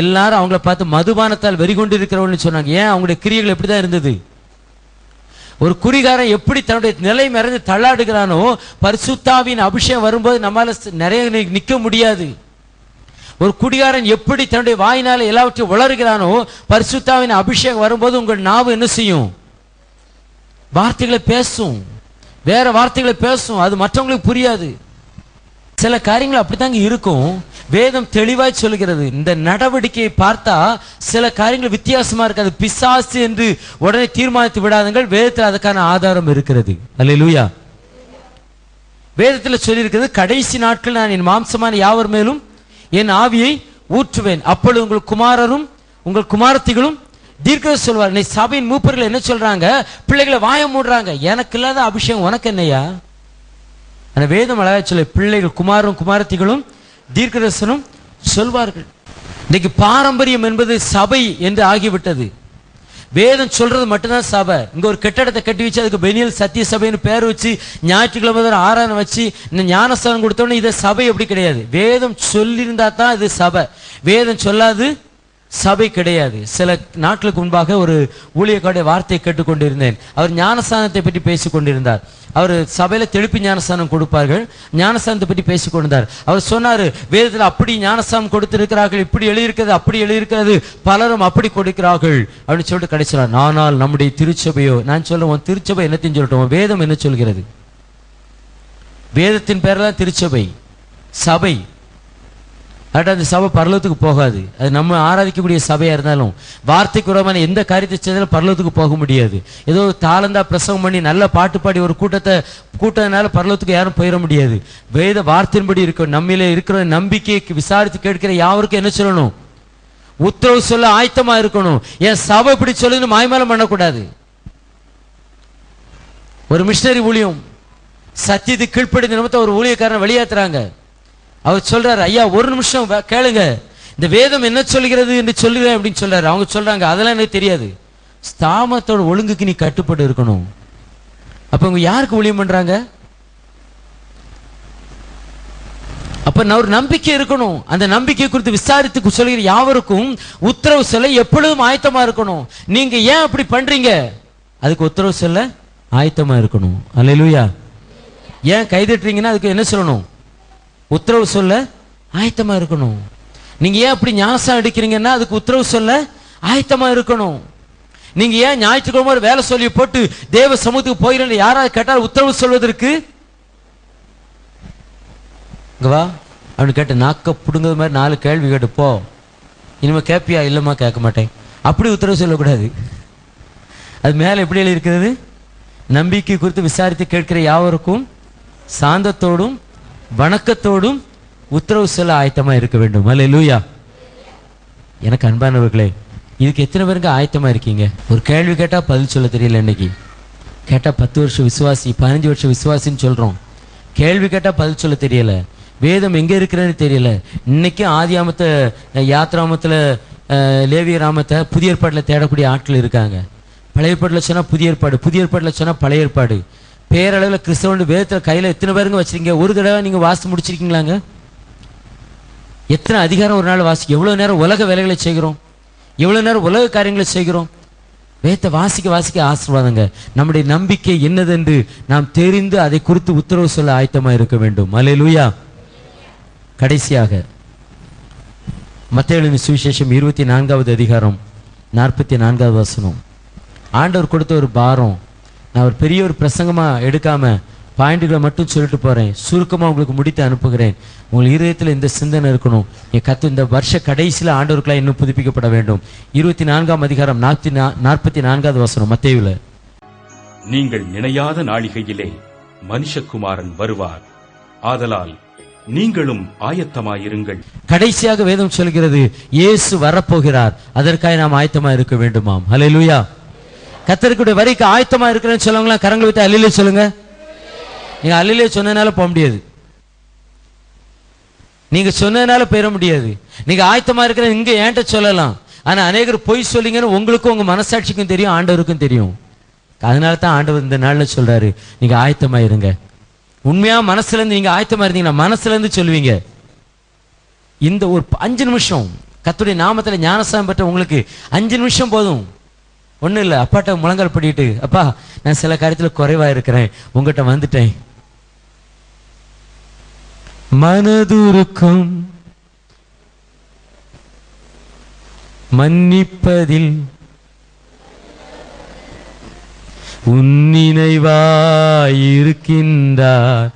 [SPEAKER 1] எல்லாரும் அவங்கள பார்த்து மதுபானத்தால் வெறி கொண்டு இருக்கிறவர்கள் சொன்னாங்க. ஏன்? அவங்களுடைய கிரியைகள் எப்படிதான் இருந்தது? ஒரு குடிகாரன் எப்படி தன்னுடைய நிலை மறைந்து தள்ளாடுகிறானோ, பரிசுத்தாவின் அபிஷேகம் வரும்போது நம்மால நிறைய நிக்க முடியாது. ஒரு குடிகாரன் எப்படி தன்னுடைய வாயினால எல்லாவற்றையும் வளருகிறானோ, பரிசுத்தாவின் அபிஷேகம் வரும்போது உங்கள் நாவு என்ன செய்யும்? வார்த்தைகளை பேசும், வேற வார்த்தைகளை பேசும். அது மற்றவங்களுக்கு புரியாது. சில காரியங்கள் அப்படித்தாங்க இருக்கும். வேதம் தெளிவாய் சொல்கிறது. இந்த நடவடிக்கையை பார்த்தா சில காரியங்கள் வித்தியாசமா இருக்காது. பிசாசு என்று உடனே தீர்மானித்து விடாதுங்கள். வேதத்தில் அதுக்கான ஆதாரம் இருக்கிறது. அல்லேலூயா. வேதத்தில் சொல்லியிருக்கிறது, கடைசி நாட்கள் நான் என் மாம்சமான யாவர் மேலும் என் ஆவியை ஊற்றுவேன், அப்பொழுது உங்கள் குமாரரும் உங்கள் குமாரத்திகளும் தீர்க்க சொல்வார். இன்னைக்கு சபையின் மூப்பர்கள் என்ன சொல்றாங்க? பிள்ளைகளை வாய மூடுறாங்க. எனக்கு இல்லாத அபிஷேகம் உனக்கு என்னையா? ஆனா வேதம் அழகா சொல்ல, பிள்ளைகள் குமாரும் குமாரத்திகளும் தீர்க்கதரிசனம் சொல்வார்கள். இன்னைக்கு பாரம்பரியம் என்பது சபை என்று ஆகிவிட்டது. வேதம் சொல்றது மட்டும்தான் சபை. இங்க ஒரு கட்டடத்தை கட்டி வச்சு அதுக்கு பெனியல் சத்திய சபைன்னு பேர் வச்சு ஞாயிற்றுக்கிழமை ஆராதனை வச்சு இந்த ஞானஸ்தானம் கொடுத்தோன்னு இதை சபை எப்படி கிடையாது. வேதம் சொல்லியிருந்தா தான் இது சபை. வேதம் சொல்லாது சபை கிடையாது. சில நாட்களுக்கு முன்பாக ஒரு ஊழியக்காருடைய வார்த்தையை கேட்டுக்கொண்டிருந்தேன். அவர் ஞானஸ்தானத்தை பற்றி பேசிக் கொண்டிருந்தார். அவர் சபையில தெளிப்பு ஞானஸ்தானம் கொடுப்பார்கள். ஞானஸ்தானத்தை பற்றி பேசிக் கொண்டிருந்தார். அவர் சொன்னாரு, வேதத்தில் அப்படி ஞானஸ்தானம் கொடுத்திருக்கிறார்கள், இப்படி எழுதியிருக்கிறது, அப்படி எழுதியிருக்கிறது, பலரும் அப்படி கொடுக்கிறார்கள் அப்படின்னு சொல்லிட்டு கடைசியார், ஆனால் நம்முடைய திருச்சபையோ, நான் சொல்லுவோம், திருச்சபை என்னத்தையும் சொல்லட்டும், வேதம் என்ன சொல்கிறது? வேதத்தின் பேர்ல திருச்சபை. சபை, அந்த சபை பரலோகத்துக்கு போகாது. அது நம்ம ஆராதிக்கக்கூடிய சபையா இருந்தாலும் வார்த்தைக்கு விரோதமான எந்த காரியத்தை செய்தாலும் பரலோகத்துக்கு போக முடியாது. ஏதோ தாளந்தா பிரசவம் பண்ணி நல்ல பாட்டு பாடி ஒரு கூட்டத்தினால பரலோகத்துக்கு யாரும் போயிட முடியாது. வேத வார்த்தையின்படி இருக்க நம்மில இருக்கிற நம்பிக்கைக்கு விசாரித்து கேட்கிற யாருக்கும் என்ன சொல்லணும்? உத்தரவு சொல்ல ஆயத்தமா இருக்கணும். என் சபை இப்படி சொல்லுன்னு மாய்மாலம் பண்ணக்கூடாது. ஒரு மிஷனரி ஊழியம் சத்தியத்தை கீழ்ப்படி நிமித்த ஒரு ஊழியக்காரன் வெளியேற்றுறாங்க. அவர் சொல்றாரு, ஐயா ஒரு நிமிஷம் கேளுங்க, இந்த வேதம் என்ன சொல்கிறது என்று சொல்லுகிறேன் அப்படின்னு சொல்றாரு. அவங்க சொல்றாங்க, அதெல்லாம் எனக்கு தெரியாது, ஸ்தாமத்தோட ஒழுங்குக்கு நீ கட்டுப்பட்டு இருக்கணும். அப்ப இவங்க யாருக்கு ஊழியம் பண்றாங்க? அப்ப ஒரு நம்பிக்கை இருக்கணும். அந்த நம்பிக்கை குறித்து விசாரித்து சொல்கிற யாவருக்கும் உத்தரவு சொல்ல எப்பொழுதும் ஆயத்தமா இருக்கணும். நீங்க ஏன் அப்படி பண்றீங்க, அதுக்கு உத்தரவு சொல்ல ஆயத்தமா இருக்கணும். அல்லேலூயா. ஏன் கைதட்டுறீங்கன்னா அதுக்கு என்ன சொல்லணும்? உத்தரவு சொல்ல ஆயத்தமா இருக்கணும். நீங்க ஏன் அப்படி ஞானசானம் எடுக்கிறீங்கன்னா அதுக்கு உத்தரவு சொல்ல ஆயத்தமா இருக்கணும். நீங்க ஏன் ஞாயிற்றுக்கிழமை வேலை சொல்லி போட்டு தேவ சமூகத்துக்கு போகிறேன் யாராவது கேட்டால் உத்தரவு சொல்வதற்கு வா அப்படின்னு கேட்டு நாக்க புடுங்கிறது மாதிரி 4 கேள்வி கேட்டு போ, இனிமே கேட்பியா? இல்லம்மா கேட்க மாட்டேன், அப்படி உத்தரவு சொல்லக்கூடாது. அது மேல எப்படி எழுதி இருக்கிறது? நம்பிக்கை குறித்து விசாரித்து கேட்கிற யாவருக்கும் சாந்தத்தோடும் வணக்கத்தோடும் உத்தரவு சொல்ல ஆயத்தமா இருக்க வேண்டும். அல்லேலூயா. எனக்கு அன்பானவர்களே, இதுக்கு எத்தனை பேருக்கு ஆயத்தமா இருக்கீங்க? ஒரு கேள்வி கேட்டா பதில் சொல்ல தெரியல. இன்னைக்கு கேட்டா 10 வருஷம் விசுவாசி 15 வருஷம் விசுவாசின்னு சொல்றோம். கேள்வி கேட்டா பதில் சொல்ல தெரியல. வேதம் எங்க இருக்கிறன்னு தெரியல. இன்னைக்கு ஆதியாமத்தை யாத்ராமத்துல லேவிய ராமத்தை புதிய ஏற்பாட்டில் தேடக்கூடிய ஆட்கள் இருக்காங்க. பழைய ஏற்பாட்டில் சொன்னா புதிய ஏற்பாடு, புதிய ஏற்பாட்டில் சொன்னா பழைய ஏற்பாடு. பேரளவில் கிறிஸ்தவன் வேதத்தில் கையில் எத்தனை பேருங்க வச்சிருக்கீங்க? ஒரு தடவை நீங்க வாசித்து முடிச்சிருக்கீங்களாங்க? எத்தனை அதிகாரம் ஒரு நாள் வாசிக்க? எவ்வளவு நேரம் உலக வேலைகளை செய்கிறோம், எவ்வளவு நேரம் உலக காரியங்களை செய்கிறோம். வேதத்தை வாசிக்க வாசிக்க ஆசீர்வாதங்க. நம்முடைய நம்பிக்கை என்னதென்று நாம் தெரிந்து அதை குறித்து உத்தரவு சொல்ல ஆயத்தமா இருக்க வேண்டும். அல்லேலூயா. கடைசியாக மத்தேயு சுவிசேஷம் 24வது அதிகாரம் 44வது வசனம். ஆண்டவர் கொடுத்த ஒரு பாரம். நான் ஒரு பெரிய ஒரு பிரசங்கமா எடுக்காம பாயிண்ட்களை மட்டும் சொல்லிட்டு போறேன். சுருக்கமா உங்களுக்கு முடித்து அனுப்புகிறேன். உங்கள் இதயத்தில் இந்த சிந்தனை இருக்கணும். என் கத்து இந்த வருஷ கடைசியில ஆண்டவருக்குலாம் இன்னும் புதுப்பிக்கப்பட வேண்டும். 24ஆம் அதிகாரம் 44வது வசனம் மத்தேயுல.
[SPEAKER 7] நீங்கள் நினையாத நாளிகையிலே மனுஷகுமாரன் வருவார், ஆதலால் நீங்களும் ஆயத்தமாயிருங்கள்.
[SPEAKER 1] கடைசியாக வேதம் சொல்கிறது இயேசு வரப்போகிறார், அதற்காக நாம் ஆயத்தமா இருக்க வேண்டுமாம். அல்லேலூயா. கர்த்தருடைய வரிக்கு ஆயத்தமா இருக்கிறேன்னு சொல்லுவாங்களா? கரங்களை வைத்து அல்லேலூயா சொல்லுங்க. நீங்க அல்லேலூயா சொன்னதுனால போக முடியாது, நீங்க சொன்னதுனால போயிட முடியாது. நீங்க ஆயத்தமா இருக்கிற இங்க ஏன்ட்ட சொல்லலாம், ஆனா அநேகர் பொய் சொல்லிங்கன்னு உங்களுக்கும் உங்க மனசாட்சிக்கும் தெரியும், ஆண்டவருக்கும் தெரியும். அதனால தான் ஆண்டவர் இந்த நாள்ல சொல்றாரு, நீங்க ஆயத்தமா இருங்க. உண்மையா மனசுல இருந்து நீங்க ஆயத்தமா இருந்தீங்கன்னா மனசுல இருந்து சொல்லுவீங்க. இந்த ஒரு 5 நிமிஷம் கர்த்தருடைய நாமத்துல ஞானஸ்நானம் பெற்ற உங்களுக்கு 5 நிமிஷம் போதும். ஒன்றும் இல்லை, அப்பாட்ட முழங்கால் படிட்டு, அப்பா நான் சில காரியத்தில் குறைவா இருக்கிறேன், உங்ககிட்ட வந்துட்டேன். மனதுருக்கம் மன்னிப்பதில் உன்னினைவாயிருக்கின்றார்,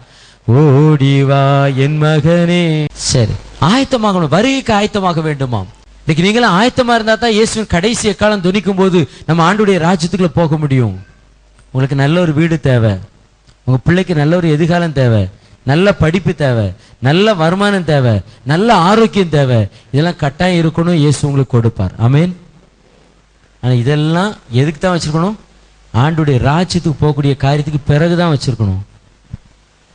[SPEAKER 1] ஓடிவா என் மகனே. சரி, ஆயத்தமாகணும், வருகைக்கு ஆயத்தமாக வேண்டுமாம். இன்னைக்கு நீங்களும் ஆயத்தமா இருந்தா தான் இயேசுவின் கடைசி எக்காலம் துணிக்கும் போது நம்ம ஆண்டுடைய ராஜ்யத்துக்குள்ள போக முடியும். உங்களுக்கு நல்ல ஒரு வீடு தேவை, உங்க பிள்ளைக்கு நல்ல ஒரு எதிர்காலம் தேவை, நல்ல படிப்பு தேவை, நல்ல வருமானம் தேவை, நல்ல ஆரோக்கியம் தேவை. இதெல்லாம் கட்டாயம் இருக்கணும், இயேசு உங்களுக்கு கொடுப்பார். ஆமென். ஆனா இதெல்லாம் எதுக்கு தான் வச்சிருக்கணும்? ஆண்டுடைய ராஜ்யத்துக்கு போகக்கூடிய காரியத்துக்கு பிறகுதான் வச்சிருக்கணும்.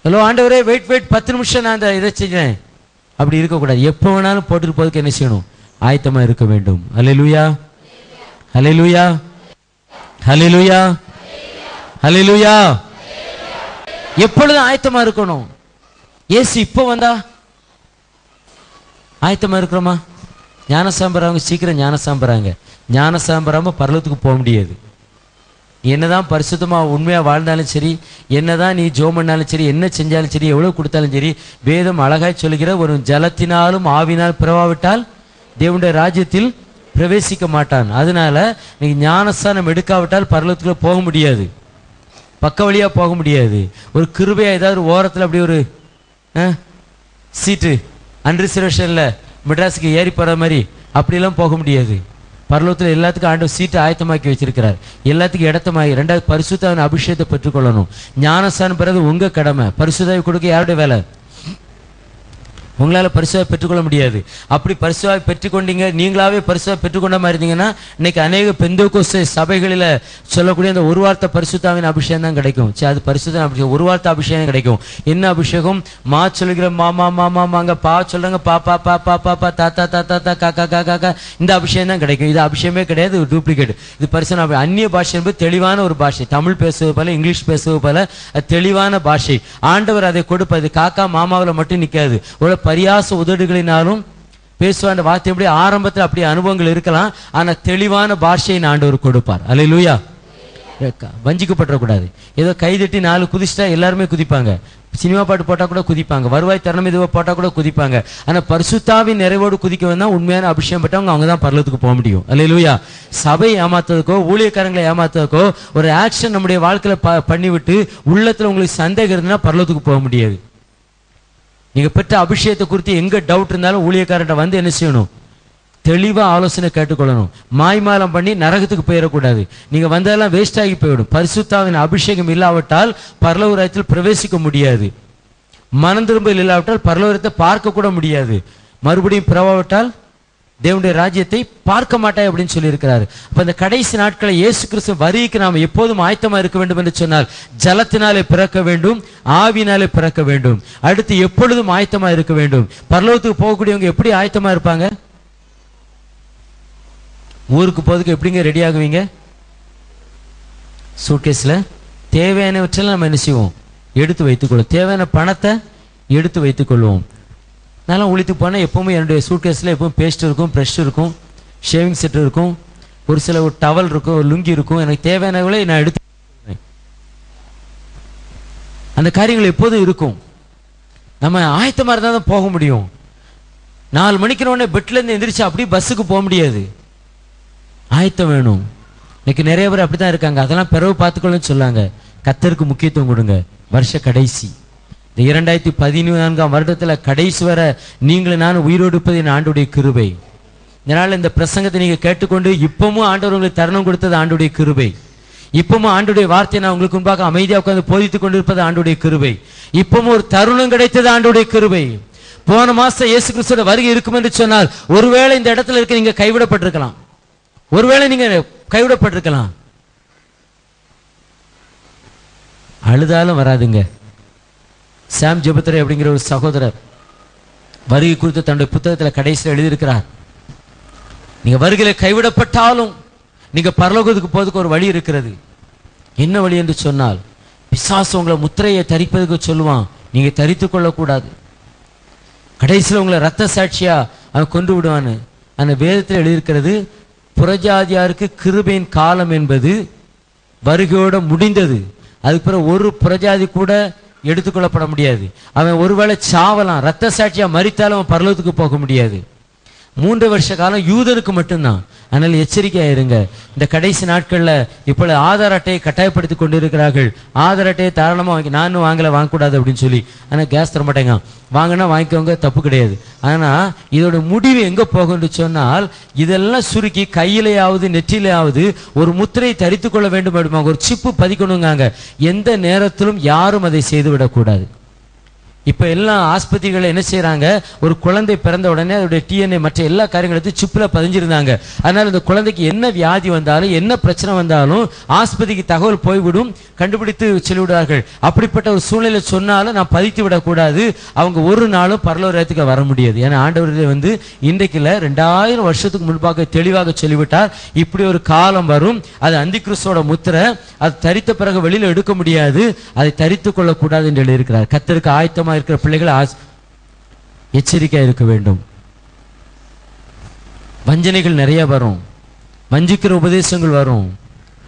[SPEAKER 1] ஹலோ ஆண்டவரே, வெயிட் 10 நிமிஷம் நான் இதை செஞ்சேன், அப்படி இருக்கக்கூடாது. எப்போ வேணாலும் போட்டுட்டு போறதுக்கு என்ன செய்யணும்? ஆயத்தமா இருக்க வேண்டும். அல்லேலூயா, அல்லேலூயா, அல்லேலூயா, அல்லேலூயா. எப்பொழுதும் ஆயத்தமா இருக்கணும். இயேசு இப்போ வந்தா ஆயத்தமா இருக்கிறோமா? ஞானஸ்நானம் பெறவங்க சீக்கிரம் ஞானஸ்நானம் பெறாங்க. ஞானஸ்நானம் பெறாம பரலோகத்துக்கு போக முடியாது. என்னதான் பரிசுத்தமா உண்மையா வாழ்ந்தாலும் சரி, என்னதான் நீ ஜெபம் பண்ணாலும் சரி, என்ன செஞ்சாலும் சரி, எவ்வளவு கொடுத்தாலும் சரி, வேதம் அழகாய் சொல்லுகிற ஒரு ஜலத்தினாலும் ஆவினால் பிறவாவிட்டால் தேவனுடைய ராஜ்யத்தில் பிரவேசிக்க மாட்டான். அதனால நீங்க ஞானஸ்நானம் எடுக்காவிட்டால் பரலோகத்துக்குள்ள போக முடியாது, பக்க வழியா போக முடியாது. ஒரு கிருபையா ஏதாவது ஒரு ஓரத்தில் அப்படி ஒரு சீட்டு அன்ரிசர்வேஷன்ல மெட்ராஸுக்கு ஏறி போற மாதிரி அப்படிலாம் போக முடியாது. பரலோகத்தில் எல்லாத்துக்கும் ஆண்டவர் சீட்டை ஆயத்தமாக்கி வச்சிருக்கிறார். எல்லாத்துக்கும் இடத்தமாகி. ரெண்டாவது பரிசுத்தாவின் அபிஷேகத்தை பெற்றுக்கொள்ளணும். ஞானஸ்தானம் பெறது உங்க கடமை. பரிசுத்தாவி கொடுக்க யாருடைய வேலை? உங்களால பரிசுத்தாவை பெற்றுக்கொள்ள முடியாது. அப்படி பரிசுத்தாவை பெற்றுக்கொண்டீங்க, நீங்களாவே பரிசுத்தாவை பெற்றுக்கொண்ட மாதிரி இருந்தீங்கன்னா இன்னைக்கு அநேக பெந்தேகோஸ்தே சபைகளில் சொல்லக்கூடிய அந்த ஒரு வார்த்தை பரிசுத்தாவின் அபிஷேகம் தான் கிடைக்கும். சரி, அது பரிசுத்தாவின் அபிஷேகம், ஒரு வார்த்தை அபிஷேகம் கிடைக்கும். என்ன அபிஷேகம்? மா சொல்லுகிற மாமா மாமா மாங்க, பா சொல்றாங்க பா பா பா பா பா பா தாத்தா தாத்தா தா காக்கா காக்கா கா, இந்த அபிஷேகம் தான் கிடைக்கும். இது அபிஷேகமே கிடையாது, ஒரு டூப்ளிகேட். இது பரிசுத்த அந்நிய பாஷை என்பது தெளிவான ஒரு பாஷை. தமிழ் பேசுவது போல, இங்கிலீஷ் பேசுவது போல தெளிவான பாஷை. ஆண்டவர் அதை கொடுப்பது காக்கா மாமாவில் மட்டும் நிற்காது. ஒரு பரியாச உதடுகளினாலும் பேசுவார். அந்த வார்த்தை எப்படி ஆரம்பத்தில் அப்படி அனுபவங்கள் இருக்கலாம், ஆனா தெளிவான பாஷையை ஆண்டவர் கொடுப்பார். அல்லேலூயா. வஞ்சிக்கப்படக்கூடாது. ஏதோ கைதட்டி 4 குதிச்சிட்டா எல்லாருமே குதிப்பாங்க. சினிமா பாட்டு போட்டா கூட குதிப்பாங்க. வருவாய் தருணம் இதுவோ போட்டா கூட குதிப்பாங்க. ஆனா பரிசுத்தாவின் நிறைவோடு குதிக்க வந்தா உண்மையான அபிஷேகம் பெற்றவங்க அவங்க தான் பரலோகத்துக்கு போக முடியும். அல்லேலூயா. சபை ஏமாத்துறதுக்கோ ஊழியக்காரங்களை ஏமாத்துறதுக்கோ ஒரு ஆக்ஷன் நம்முடைய வாழ்க்கையில பண்ணிவிட்டு உள்ளத்துல உங்களுக்கு சந்தேகம் இருந்தா பரலோகத்துக்கு போக முடியாது. நீங்க பெற்ற அபிஷேகத்தை குறித்து எங்க டவுட் இருந்தாலும் ஊழியக்காரர்கிட்ட வந்து என்ன செய்யணும்? தெளிவா ஆலோசனை கேட்டுக்கொள்ளணும். மாய்மாலம் பண்ணி நரகத்துக்கு போயிடக்கூடாது. நீங்க வந்ததெல்லாம் வேஸ்ட் ஆகி போயிடும். பரிசுத்தாவின் அபிஷேகம் இல்லாவிட்டால் பரலோக ராஜ்யத்தில் பிரவேசிக்க முடியாது. மனம் திரும்பல் இல்லாவிட்டால் பரலோகத்தை பார்க்க கூட முடியாது. மறுபடியும் பிறவாவிட்டால் தேவனுடைய ராஜ்யத்தை பார்க்க மாட்டாய் அப்படின்னு சொல்லி இருக்கிறாரு. அப்ப இந்த கடைசி நாட்களை இயேசு கிறிஸ்து வருகைக்கு நாம் எப்போதும் ஆயத்தமா இருக்க வேண்டும் என்று சொன்னால் ஜலத்தினாலே பிறக்க வேண்டும், ஆவினாலே பிறக்க வேண்டும். அடுத்து எப்பொழுதும் ஆயத்தமா இருக்க வேண்டும். பரலோகத்துக்கு போகக்கூடியவங்க எப்படி ஆயத்தமா இருப்பாங்க? ஊருக்கு போறதுக்கு எப்படிங்க ரெடி ஆகுவீங்க? சூட்கேஸ்ல தேவையானவற்றெல்லாம் நம்ம என்ன செய்வோம்? எடுத்து வைத்துக்கொள்வோம். தேவையான பணத்தை எடுத்து வைத்துக்கொள்வோம். நான் உளித்து போனால் எப்பவுமே என்னுடைய சூட்கேஸில் எப்பவும் பேஸ்ட் இருக்கும், ப்ரெஷ் இருக்கும், ஷேவிங் செட் இருக்கும், ஒரு சில ஒரு டவல் இருக்கும், ஒரு லுங்கி இருக்கும். எனக்கு தேவையானவளை நான் எடுத்து அந்த காரியங்கள் எப்போதும் இருக்கும். நம்ம ஆயத்தமாக இருந்தால் தான் போக முடியும். 4 மணிக்கு உடனே பெட்லேருந்து எந்திரிச்சு அப்படியே பஸ்ஸுக்கு போக முடியாது. ஆயத்தம் வேணும். இன்னைக்கு நிறைய பேர் அப்படித்தான் இருக்காங்க. அதெல்லாம் பிறகு பார்த்துக்கொள்ளுன்னு சொல்லாங்க. கர்த்தருக்கு முக்கியத்துவம் கொடுங்க. வருஷ கடைசி இந்த 2014 வருடத்துல கடைசி வர நீங்களும் நானும் உயிரோடு இருப்பது என் ஆண்டுடைய கிருபை. இதனால இந்த பிரசங்கத்தை நீங்க கேட்டுக்கொண்டு இப்பவும் ஆண்டவர் உங்களுக்கு தருணம் கொடுத்தது ஆண்டுடைய கிருபை. இப்பவும் ஆண்டுடைய வார்த்தையை நான் உங்களுக்கு முன்பாக அமைதியாக உட்கார்ந்து போதித்துக் கொண்டிருப்பது ஆண்டுடைய கிருபை. இப்பவும் ஒரு தருணம் கிடைத்தது ஆண்டுடைய கிருபை. போன மாசம் இயேசு கிறிஸ்துவோட வருகை இருக்கும் என்று சொன்னால் ஒருவேளை இந்த இடத்துல இருக்க நீங்க கைவிடப்பட்டிருக்கலாம். ஒருவேளை நீங்க கைவிடப்பட்டிருக்கலாம். அழுதாலும் வராதுங்க. சாம் ஜெபத்ரே அப்படிங்கிற ஒரு சகோதரர் வருகை குறித்து தன்னுடைய புத்தகத்தில் கடைசியில் எழுதியிருக்கிறார். நீங்க வருகையில கைவிடப்பட்டாலும் நீங்க பரலோகத்துக்கு போறதுக்கு ஒரு வழி இருக்கிறது. என்ன வழி என்று சொன்னால், பிசாசு உங்களை முத்திரையை தரிப்பதற்கு சொல்லுவான், நீங்க தரித்து கொள்ளக்கூடாது. கடைசியில் உங்களை ரத்த சாட்சியா அவன் கொண்டு விடுவான்னு அந்த வேதத்தில் எழுதியிருக்கிறது. புறஜாதியாருக்கு கிருபையின் காலம் என்பது வருகையோட முடிந்தது. அதுக்கு பிறகு ஒரு புறஜாதி கூட எடுத்துக்கொள்ளப்பட முடியாது. அவன் ஒருவேளை சாவலாம், ரத்த சாட்சியா மரித்தாலும் அவன் பரலோகத்துக்கு போக முடியாது. 3 வருஷ காலம் யூதருக்கு மட்டும்தான். அதனால எச்சரிக்கையா இருங்க. இந்த கடைசி நாட்கள்ல இப்பொழுது ஆதார் அட்டையை கட்டாயப்படுத்தி கொண்டிருக்கிறார்கள். ஆதார் அட்டையை தாராளமா வாங்கி, நானும் வாங்கக்கூடாது அப்படின்னு சொல்லி. ஆனா கேஸ் தர மாட்டேங்க, வாங்கினா வாங்கிக்கோங்க, தப்பு கிடையாது. ஆனா இதோட முடிவு எங்க போகும்னு சொன்னால், இதெல்லாம் சுருக்கி கையிலேயாவது நெற்றிலேயாவது ஒரு முத்திரையை தரித்து கொள்ள வேண்டும் அப்படிமா, ஒரு சிப்பு பதிக்கணுங்க. எந்த நேரத்திலும் யாரும் அதை செய்து விடக்கூடாது. இப்ப எல்லா ஆஸ்பத்திரிகளை என்ன செய்யறாங்க, ஒரு குழந்தை பிறந்த உடனே அதோடைய டிஎன்ஏ மற்ற எல்லா காரியங்களும் சிப்பில் பதிஞ்சிருந்தாங்க. அதனால இந்த குழந்தைக்கு என்ன வியாதி வந்தாலும் என்ன பிரச்சனை வந்தாலும் ஆஸ்பத்திரிக்கு தகவல் போய்விடும், கண்டுபிடித்து சொல்லிவிடுவார்கள். அப்படிப்பட்ட ஒரு சூழ்நிலை சொன்னாலும் நான் பதித்து விடக்கூடாது, அவங்க ஒரு நாளும் பரலோகத்துக்கு வர முடியாது. ஏன்னா ஆண்டவர் இன்றைக்கு 2000 வருஷத்துக்கு முன்பாக தெளிவாக சொல்லிவிட்டார், இப்படி ஒரு காலம் வரும், அது அந்தி கிறிஸ்துவோட முத்திரை, அது தரித்த பிறகு வெளியில எடுக்க முடியாது, அதை தரித்துக் கொள்ளக்கூடாது என்று எழுதியிருக்கிறார். கர்த்தருக்கு ஆயத்தமா இருக்கிற பிள்ளைகள் எச்சரிக்கையா இருக்க வேண்டும். வஞ்சனைகள் நிறைய வரும், வஞ்சிக்கிற உபதேசங்கள் வரும்.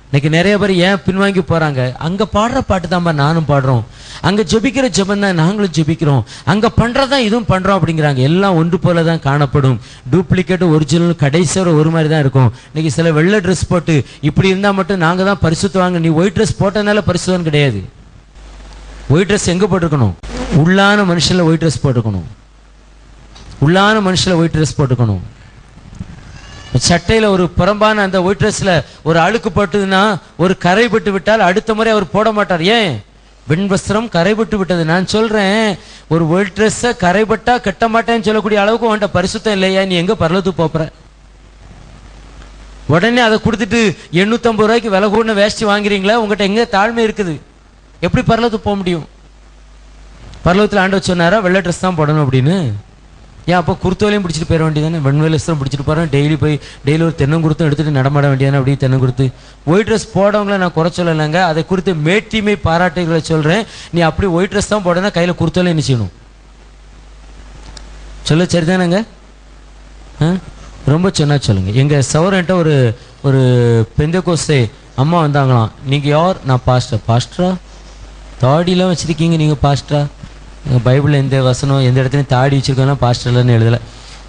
[SPEAKER 1] இன்னைக்கு நிறைய பேர் ஏன் பின்வாங்கி போறாங்க, அங்க பாடுற பாட்டு தான் நானும் பாடுறோம், அங்க ஜெபிக்கிற ஜெபம் தான் நாங்களும் ஜெபிக்கிறோம், அங்க பண்றதான் இதுவும் பண்றோம் அப்படிங்கிறாங்க. எல்லாம் ஒன்று போல தான் காணப்படும். டூப்ளிகேட் ஒரிஜினல் கடைசி ஒரு மாதிரி தான் இருக்கும். இன்னைக்கு சில வெள்ளை ட்ரெஸ் போட்டு இப்படி இருந்தா மட்டும் நாங்க தான் பரிசுத்தவாங்க, நீ ஒயிட் ட்ரெஸ் போட்டனால பரிசுத்தம் கிடையாது. ஒயிட் ட்ரெஸ் எங்க போட்டிருக்கணும், உள்ளான மனுஷன்ல ஒயிட் ட்ரெஸ் போட்டுக்கணும். உள்ளான மனுஷில் ஒயிட் ட்ரெஸ் போட்டுக்கணும். சட்டையில ஒரு புறம்பான அந்த ஒயிட் ட்ரெஸ்ல ஒரு அழுக்கு பட்டுதுன்னா, ஒரு கரைபட்டு விட்டால் அடுத்த முறை அவர் போட மாட்டார். ஏன்? வெண் வஸ்திரம் கரைபட்டு விட்டது. நான் சொல்றேன், ஒரு ஒயிட் ட்ரெஸ்ஸை கரைபட்டா கட்ட மாட்டேன்னு சொல்லக்கூடிய அளவுக்கு உன்ட்ட பரிசுத்தம் இல்லையா? நீ எங்க பரலத்துக்கு போற? உடனே அதை கொடுத்துட்டு 850 ரூபாய்க்கு விலை கூடின வேஷ்டி வாங்குறீங்களா? உங்ககிட்ட எங்க தாழ்மை இருக்குது? எப்படி பரலத்துக்கு போக முடியும்? பரலோகத்தில் ஆண்டவர் சொன்னாரா வெள்ளை ட்ரெஸ் தான் போடணும் அப்படின்னு? ஏன் அப்போ குருத்தோலையும் பிடிச்சிட்டு போயிட வேண்டியதானே? வெண்வெளிஸ்தான் பிடிச்சிட்டு போகிறேன், டெய்லி ஒரு தென்னங்குருத்தும் எடுத்துகிட்டு நடமாட வேண்டியதானே? அப்படியே தென்னங்குருத்து ஒயிட் ட்ரெஸ் போடவங்கள நான் குறை சொல்லலைங்க, அதை குறித்து மேட்டிமை பாராட்டுகளை சொல்கிறேன். நீ அப்படி ஒயிட் ட்ரெஸ் தான் போடனா கையில் குருத்தோலை என்ன செய்யணும்? சொல்ல சரிதானங்க? ரொம்ப சொன்னா சொல்லுங்க. எங்கள் சௌரன்ட்ட ஒரு பெந்தகோஸ்தே அம்மா வந்தாங்களாம். நீங்கள் யார்? நான் பாஸ்டரா? தாடியெலாம் வச்சுருக்கீங்க நீங்கள் பாஸ்டரா? பைபிளில் எந்த வசனம் எந்த இடத்துலையும் தாடி வச்சுருக்கோம்னா பாஸ்டர்லன்னு எழுதலை.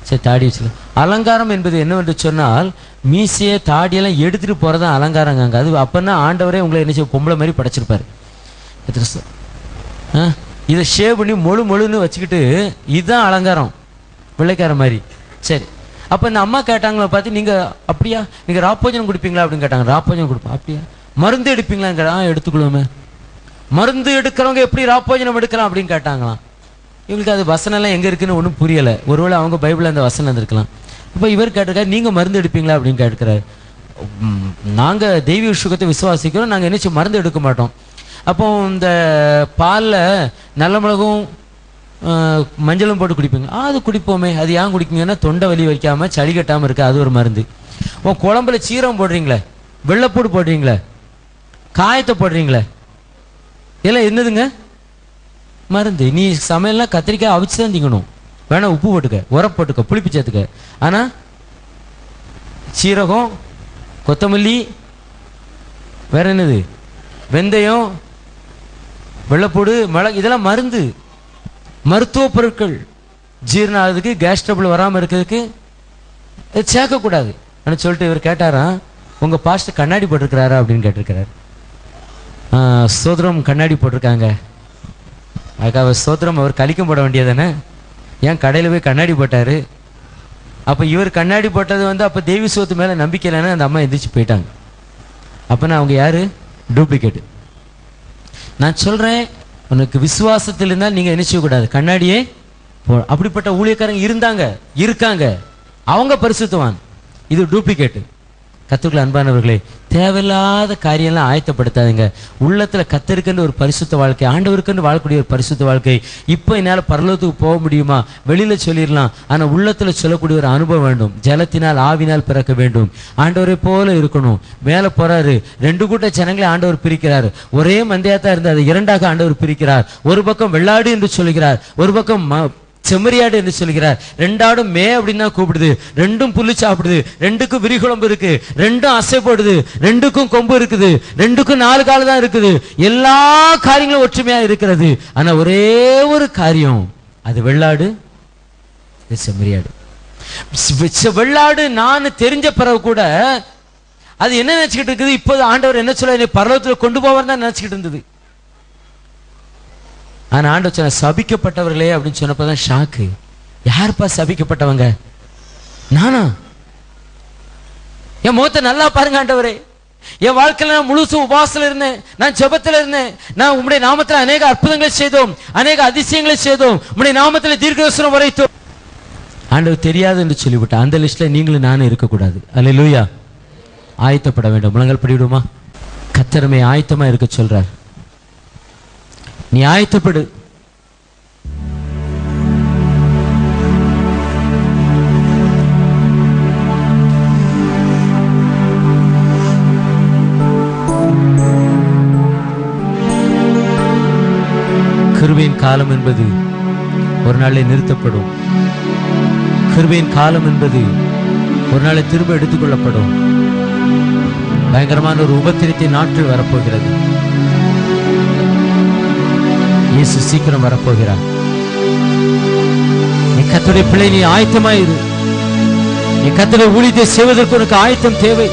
[SPEAKER 1] சரி, தாடி வச்சுருக்கோம். அலங்காரம் என்பது என்னவென்று சொன்னால், மீசையை தாடியெல்லாம் எடுத்துகிட்டு போகிறது தான் அலங்காரங்க. அது அப்போன்னா ஆண்டவரே உங்களை என்ன செய்ய பொம்பளை மாதிரி படைச்சிருப்பார். இதை ஷேவ் பண்ணி மொழுன்னு வச்சுக்கிட்டு இதுதான் அலங்காரம், வெள்ளைக்கார மாதிரி. சரி, அப்போ இந்த அம்மா கேட்டாங்களா பார்த்து, நீங்கள் அப்படியா நீங்கள் ராப்போஜனம் குடிப்பீங்களா அப்படின்னு கேட்டாங்க. ராப்போஜனம் கொடுப்போம். அப்படியா? மருந்து எடுப்பீங்களா? எடுத்துக்கொள்ளுமே. மருந்து எடுக்கிறவங்க எப்படி ராப்போஜனம் எடுக்கலாம் அப்படின்னு கேட்டாங்களாம். இவங்களுக்கு அது வசனம்லாம் எங்கே இருக்குன்னு ஒன்றும் புரியலை. ஒருவேளை அவங்க பைபிளில் அந்த வசனம் இருந்திருக்கலாம். இப்போ இவர் கேட்டிருக்காரு, நீங்கள் மருந்து எடுப்பீங்களா அப்படின்னு கேட்கிறாரு. நாங்கள் தெய்வீக சுகத்தை விசுவாசிக்கிறோம், நாங்கள் என்ன மருந்து எடுக்க மாட்டோம். அப்போ இந்த பாலில் நல்ல மிளகும் மஞ்சளும் போட்டு குடிப்பீங்க? அது குடிப்போமே. அது ஏன் குடிப்பீங்கன்னா தொண்டை வலி வைக்காமல் சளி கட்டாமல் இருக்கு, அது ஒரு மருந்து. குழம்புல சீரகம் போடுறீங்களே, வெள்ளைப்பூடு போடுறீங்களே, காயத்தை போடுறீங்களே, இதெல்லாம் என்னதுங்க? மருந்து. நீ சமையல்லாம் கத்திரிக்காய் அவிச்சு தான் திங்கணும். வேணா உப்பு போட்டுக்க, உரப்பு போட்டுக்க, புளிப்பு சேர்த்துக்க. ஆனால் சீரகம், கொத்தமல்லி, வேற என்னது, வெந்தயம், வெள்ளைப்பூடு, மிளகு, இதெல்லாம் மருந்து, மருத்துவ பொருட்கள். ஜீரணம் ஆகுறதுக்கு, கேஸ் ட்ரபிள் வராமல் இருக்கிறதுக்கு சேர்க்கக்கூடாது அப்படின்னு சொல்லிட்டு இவர் கேட்டாரா, உங்கள் பாஸ்டர் கண்ணாடி போட்டிருக்கிறாரா அப்படின்னு கேட்டிருக்கிறார். ஸ்தோத்திரம் கண்ணாடி போட்டிருக்காங்க. அதுக்காக ஸ்தோத்திரம் அவர் கழிக்கும் போட வேண்டியதானே? ஏன் கடையில் போய் கண்ணாடி போட்டார்? அப்போ இவர் கண்ணாடி போட்டது அப்போ தெய்வ சோத்து மேலே நம்பிக்கை இல்லைன்னா அந்த அம்மா எந்திரிச்சு போயிட்டாங்க. அப்போனா அவங்க யார்? டூப்ளிகேட்டு. நான் சொல்கிறேன், உனக்கு விசுவாசத்தில் இருந்தால் நீங்கள் என்ன செய்யக்கூடாது? கண்ணாடியே போ. அப்படிப்பட்ட ஊழியக்காரங்க இருக்காங்க, அவங்க பரிசுத்தவான். இது டூப்ளிகேட்டு. கர்த்தருக்குள் அன்பானவர்களே, தேவையில்லாத காரியம்லாம் ஆயத்தப்படுத்தாதுங்க. உள்ளத்தில் கர்த்தருக்குன்னு ஒரு பரிசுத்த வாழ்க்கை, ஆண்டவருக்குன்னு வாழக்கூடிய ஒரு பரிசுத்த வாழ்க்கை. இப்போ என்னால் பரலோகத்துக்கு போக முடியுமா? வெளியில் சொல்லிடலாம், ஆனால் உள்ளத்தில் சொல்லக்கூடிய ஒரு அனுபவம் வேண்டும். ஜலத்தினால் ஆவினால் பிறக்க வேண்டும். ஆண்டவரை போல இருக்கணும். மேலே போறாரு, 2 கூட்ட ஜனங்களை ஆண்டவர் பிரிக்கிறார். ஒரே மந்தையாத்தான் இருந்து அதை 2ஆக ஆண்டவர் பிரிக்கிறார். ஒரு பக்கம் வெள்ளாடு என்று சொல்கிறார், ஒரு பக்கம் செம்மறியாடு என்று சொல்கிறார். 2 ஆடும் மே அப்படின்னு தான் கூப்பிடுது. 2ம் புல்லு சாப்பிடுது, 2க்கும் விரிகுழம்பு இருக்கு, 2ம் அசைப்படுது, 2க்கும் கொம்பு இருக்குது, 2க்கும் 4 கால் தான் இருக்குது. எல்லா காரியங்களும் ஒற்றுமையா இருக்கிறது. ஆனா ஒரே ஒரு காரியம், அது வெள்ளாடு, செம்மறியாடு. வெள்ளாடு நான் தெரிஞ்ச பிறகு கூட அது என்ன நினைச்சுக்கிட்டு இருக்குது? இப்போது ஆண்டவர் என்ன சொல்ல, பரலோகத்தில் கொண்டு போவார் தான் நினைச்சுக்கிட்டு இருந்தது. ஆனா ஆண்டவர் சொன்ன, சபிக்கப்பட்டவர்களே அப்படின்னு சொன்னப்பதான் ஷாக்கு. யாருப்பா சபிக்கப்பட்டவங்க? நானா? என் முகத்தை நல்லா பாருங்க ஆண்டவரே. என் வாழ்க்கையில நான் முழுசு உபாசத்துல இருந்தேன், நான் ஜெபத்துல இருந்தேன். நான் உம்முடைய நாமத்துல அநேக அற்புதங்களை செய்தோம், அநேக அதிசயங்களை செய்தோம், உம்முடைய நாமத்துல தீர்க்கதரிசனம் வரைத்தோம். ஆண்டவர் தெரியாது என்று சொல்லிவிட்டேன். அந்த லிஸ்ட்ல நீங்களும் நானும் இருக்கக்கூடாது. அல்லேலூயா. ஆயத்தப்பட வேண்டும். முழங்கால் படிவிடுமா? கர்த்தருமே ஆயத்தமா இருக்க சொல்றார். நீ ஆயத்தப்படு. கிருபையின் காலம் என்பது ஒரு நாளில் நிறுத்தப்படும். கிருபையின் காலம் என்பது ஒரு நாளை திரும்ப எடுத்துக்கொள்ளப்படும். பயங்கரமான ஒரு உபத்திரத்தின் நாட்கள் வரப்போகிறது. இயேசு சீக்கிரம் வரப்போகிறார். நீ கர்த்தருடைய பிள்ளை, நீ ஆயத்தமாயிரு. நீ கர்த்தருடைய ஊழியத்தை செய்வதற்கு உனக்கு ஆயத்தம் தேவை.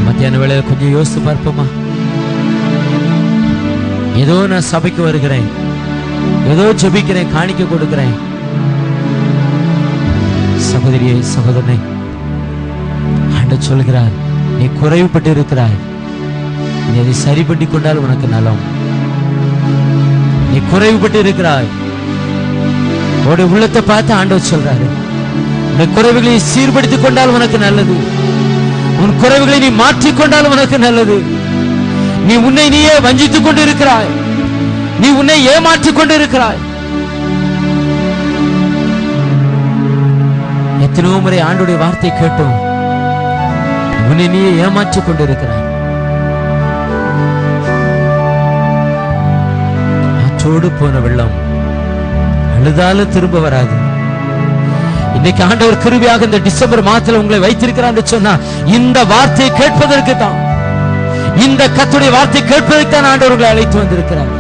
[SPEAKER 1] மத்தியான மத்தியான வேளையில கொஞ்சம் யோசித்து பார்ப்போமா? ஏதோ நான் சபைக்கு வருகிறேன், ஏதோ ஜெபிக்கிறேன், காணிக்க கொடுக்கிறேன். சகோதரியே, சகோதரனே, ஆண்டவர் சொல்கிறார், நீ குறைவுபட்டு இருக்கிறாய், நீ அதை சரி பண்ணி கொண்டால் உனக்கு நலம். நீ குறைவுபட்டு இருக்கிறாய். உன்னுடைய உள்ளத்தை பார்த்து ஆண்டவர் சொல்றாரு, உன்னுடைய குறைவுகளை சீர்படுத்திக் கொண்டால் உனக்கு நல்லது. உன் குறைவுகளை நீ மாற்றிக்கொண்டால் உனக்கு நல்லது. நீ உன்னை நீயே வஞ்சித்துக் கொண்டு இருக்கிறாய், நீ உன்னை ஏமாற்றிக் கொண்டு இருக்கிறாய். எத்தனையோ முறை ஆண்டுடைய வார்த்தை கேட்டோம், உன்னை நீயே ஏமாற்றிக் கொண்டு இருக்கிறாய். ஆற்றோடு போன வெள்ளம் அழுதாலும் திரும்ப வராது. இன்னைக்கு ஆண்டவர் கிருபையாக இந்த டிசம்பர் மாதத்தில் உங்களை வைத்திருக்கிறார் சொன்னா இந்த வார்த்தையை கேட்பதற்கு தான், இந்த கர்த்தருடைய வார்த்தை கேட்பதற்கு தான் ஆண்டவர் உங்களை அழைத்து வந்திருக்கிறார்.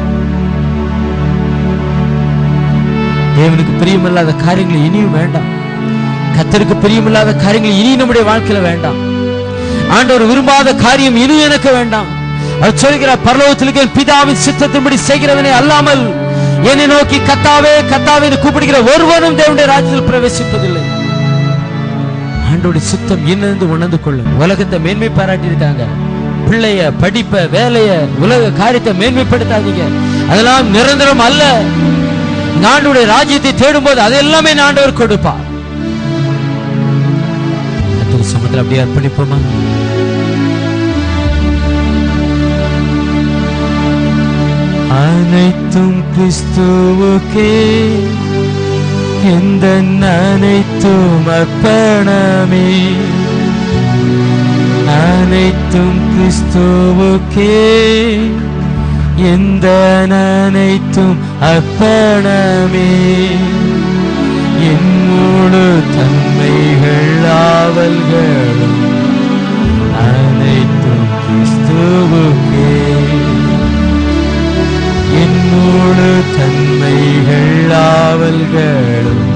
[SPEAKER 1] தேவனுக்கு பிரியமில்லாத காரியங்கள் இனியும் வேண்டாம். கர்த்தருக்கு பிரியமில்லாத காரியங்கள் இனி நம்முடைய வாழ்க்கையில வேண்டாம். ஆண்டவர் விரும்பாத காரியம் இனி எனக்கு வேண்டாம். அவர் சொல்கிறார், பரலோகத்தில் பிதாவின் சித்தத்தின்படி செய்கிறவனே அல்லாமல் என்னை நோக்கி கர்த்தாவே கர்த்தாவே என்று கூப்பிடுகிற ஒருவனும் தேவனுடைய ராஜ்யத்தில் பிரவேசிப்பதில்லை. ஆண்டவருடைய சித்தம் என்னென்று உணர்ந்து கொள்ளும். உலகத்தை மேன்மை பாராட்டி இருக்காங்க, பிள்ளைய, படிப்ப, வேலைய, உலக காரியத்தை மேன்மைப்படுத்தாதீங்க. அதெல்லாம் நிரந்தரம் அல்ல. ஆண்டவருடைய ராஜ்யத்தை தேடும் போது அதெல்லாமே ஆண்டவர் கொடுப்பார். கர்த்தர் சமூகத்தில் அப்படியே அர்ப்பணிப்போமா? அனைத்தும் கிறிஸ்துவுக்கே, எந்த அனைத்தும் அர்ப்பணமே. அனைத்தும் கிறிஸ்துவுக்கே, எந்த அனைத்தும் அர்ப்பணமே. என் முழு தன்மைகள் ஆவல்களும் அனைத்தும் கிறிஸ்துவுக்கே. என் முழு தன்மைகள் ஆவல்களும்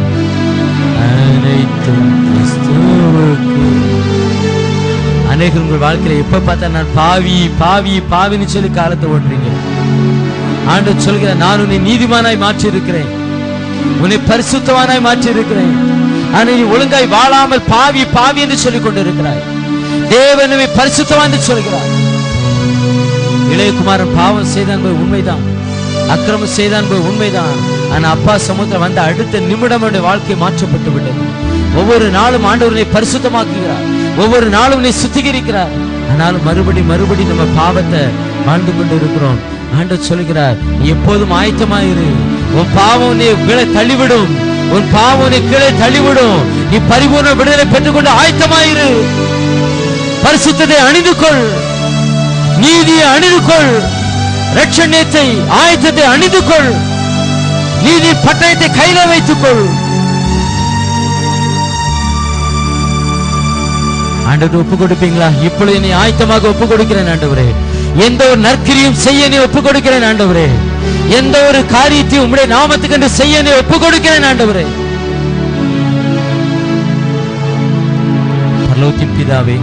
[SPEAKER 1] அனைத்தும் கிறிஸ்துவுக்கே. அநேகர் உங்கள் வாழ்க்கையில எப்ப பார்த்தா நான் பாவி பாவி பாவின்னு சொல்லி காலத்தை ஓட்டுறீங்க. ஆண்டவர் சொல்கிற, நான் உன்னை நீதிமானாய் மாற்றி இருக்கிறேன், உன்னை பரிசுத்தவானாய் மாற்றி இருக்கிறேன். ஆனால் நீ ஒழுங்காய் வாழாமல் பாவி பாவி என்று சொல்லிக் கொண்டிருக்கிறாய். தேவன் உன்னை பரிசுத்தவான் என்று சொல்கிறார். இளையகுமாரன் பாவம் செய்தான் போய் உண்மைதான், அக்கிரமம் செய்தான் போய் உண்மைதான். ஆனா அப்பா சமுத்திரம் வந்த அடுத்த நிமிடம் அவருடைய வாழ்க்கை மாற்றப்பட்டு விட்டது. ஒவ்வொரு நாளும் ஆண்டவரை பரிசுத்தமாக்குகிறார், ஒவ்வொரு நாளும் நீ சுத்திகரிக்கிறார். ஆனாலும் மறுபடி நம்ம பாவத்தை வாழ்ந்து கொண்டு இருக்கிறோம். ஆண்டவர் சொல்கிறார், நீ எப்போதும் ஆயத்தமாயிரு. உன் பாவம் நீ கீழே தள்ளிவிடும், உன் பாவம் நீ கீழே தள்ளிவிடும். நீ பரிபூர்ண விடுதலை பெற்றுக்கொண்டு ஆயத்தமாயிரு. பரிசுத்தத்தை அணிந்து கொள், நீதியை அணிந்து கொள், ரட்சணியத்தை ஆயத்தத்தை அணிந்து கொள், நீதி பட்டயத்தை கையில வைத்துக் கொள். ஆண்டவர் ஒப்பு கொடுப்பீங்களா? இப்பொழுது நீ ஆயத்தமாக ஒப்பு கொடுக்கிறேன் ஆண்டவரே. எந்த ஒரு நற்கிரியும் செய்ய நீ ஒப்பு கொடுக்கிறேன் ஆண்டவரே. எந்த ஒரு காரியத்தையும் உம்முடைய நாமத்துக்கு என்று செய்ய நீ ஒப்பு கொடுக்கிறேன் ஆண்டவரே. பரலோகத்தின் பிதாவே,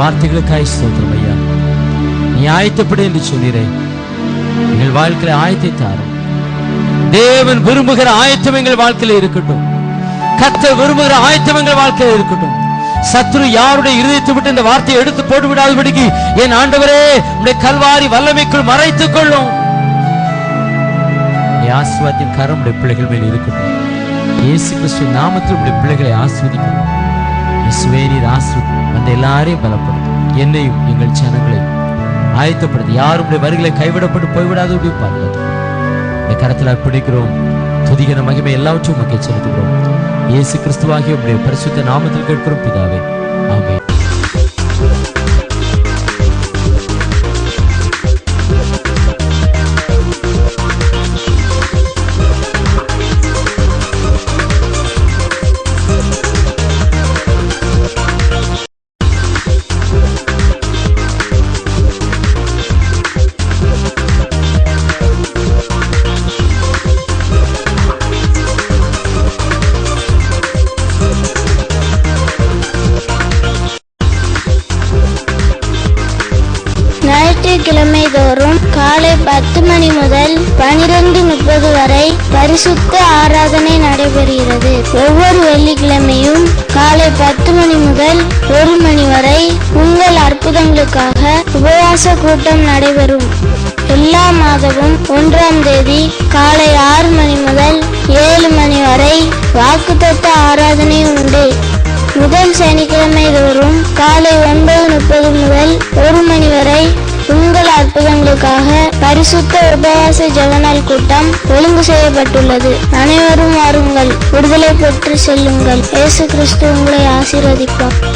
[SPEAKER 1] வார்த்தைகளுக்காய் ஸ்தோத்திரம் ஐயா. நீ ஆயத்தப்படு என்று சொல்கிறேன். எங்கள் வாழ்க்கையில ஆயத்தை தாரும். தேவன் விரும்புகிற ஆயத்தம் எங்கள் வாழ்க்கையில இருக்கட்டும். கர்த்தர் விரும்புகிற ஆயத்தம் எங்கள் வாழ்க்கையில இருக்கட்டும். சத்ரு யாருடைய இருதயத்தை விட்டு இந்த வார்த்தையை எடுத்து போட்டு விடாதபடிக்கு என் ஆண்டவரே உடைய கல்வாரி வல்லமைக்குள் மறைத்துக் கொள்ளும். ஆசீர்வாதத்தின் கரம் உடைய பிள்ளைகள் மேல் இருக்கட்டும். இயேசு கிறிஸ்து நாமத்தில் உடைய பிள்ளைகளை ஆசீர்வதிக்கணும். இயேசுவே நீர் ஆசீர்வதி அந்த எல்லாரையும் பலப்படுத்தும். என்னையும் எங்கள் ஜனங்களையும் ஆயத்தப்படுத்தி யாரும் வருகளை கைவிடப்பட்டு போய்விடாத பாதுகாத்து இந்த கரத்தில் அர்ப்பணிக்கிறோம். துதிக்கிற மகிமை எல்லாவற்றையும் உமக்கே செலுத்துகிறோம். இயேசு கிறிஸ்துவாகிய உம்முடைய பரிசுத்த நாமத்தில் கேட்கிறோம் பிதாவே, ஆமென்.
[SPEAKER 8] தோறும் காலை 10 மணி முதல் 12:30 வரை பரிசுத்த ஆராதனை நடைபெறுகிறது. ஒவ்வொரு வெள்ளிக்கிழமையும் காலை 10 மணி முதல் 1 மணி வரை உங்கள் அற்புதங்களுக்காக உபவாச கூட்டம் நடைபெறும். எல்லா மாதமும் 1ஆம் தேதி காலை 6 மணி முதல் 7 மணி வரை வாக்குத்தத்த ஆராதனை உண்டு. முதல் சனிக்கிழமை தோறும் காலை 9:30 முதல் 1 மணி வரை உங்கள் அற்புதங்களுக்காக பரிசுத்த உபவாச ஜெபநாள் கூட்டம் ஒழுங்கு செய்யப்பட்டுள்ளது. அனைவரும் வாருங்கள், விடுதலை பெற்று செல்லுங்கள். இயேசு கிறிஸ்து உங்களை ஆசீர்வதிப்பார்.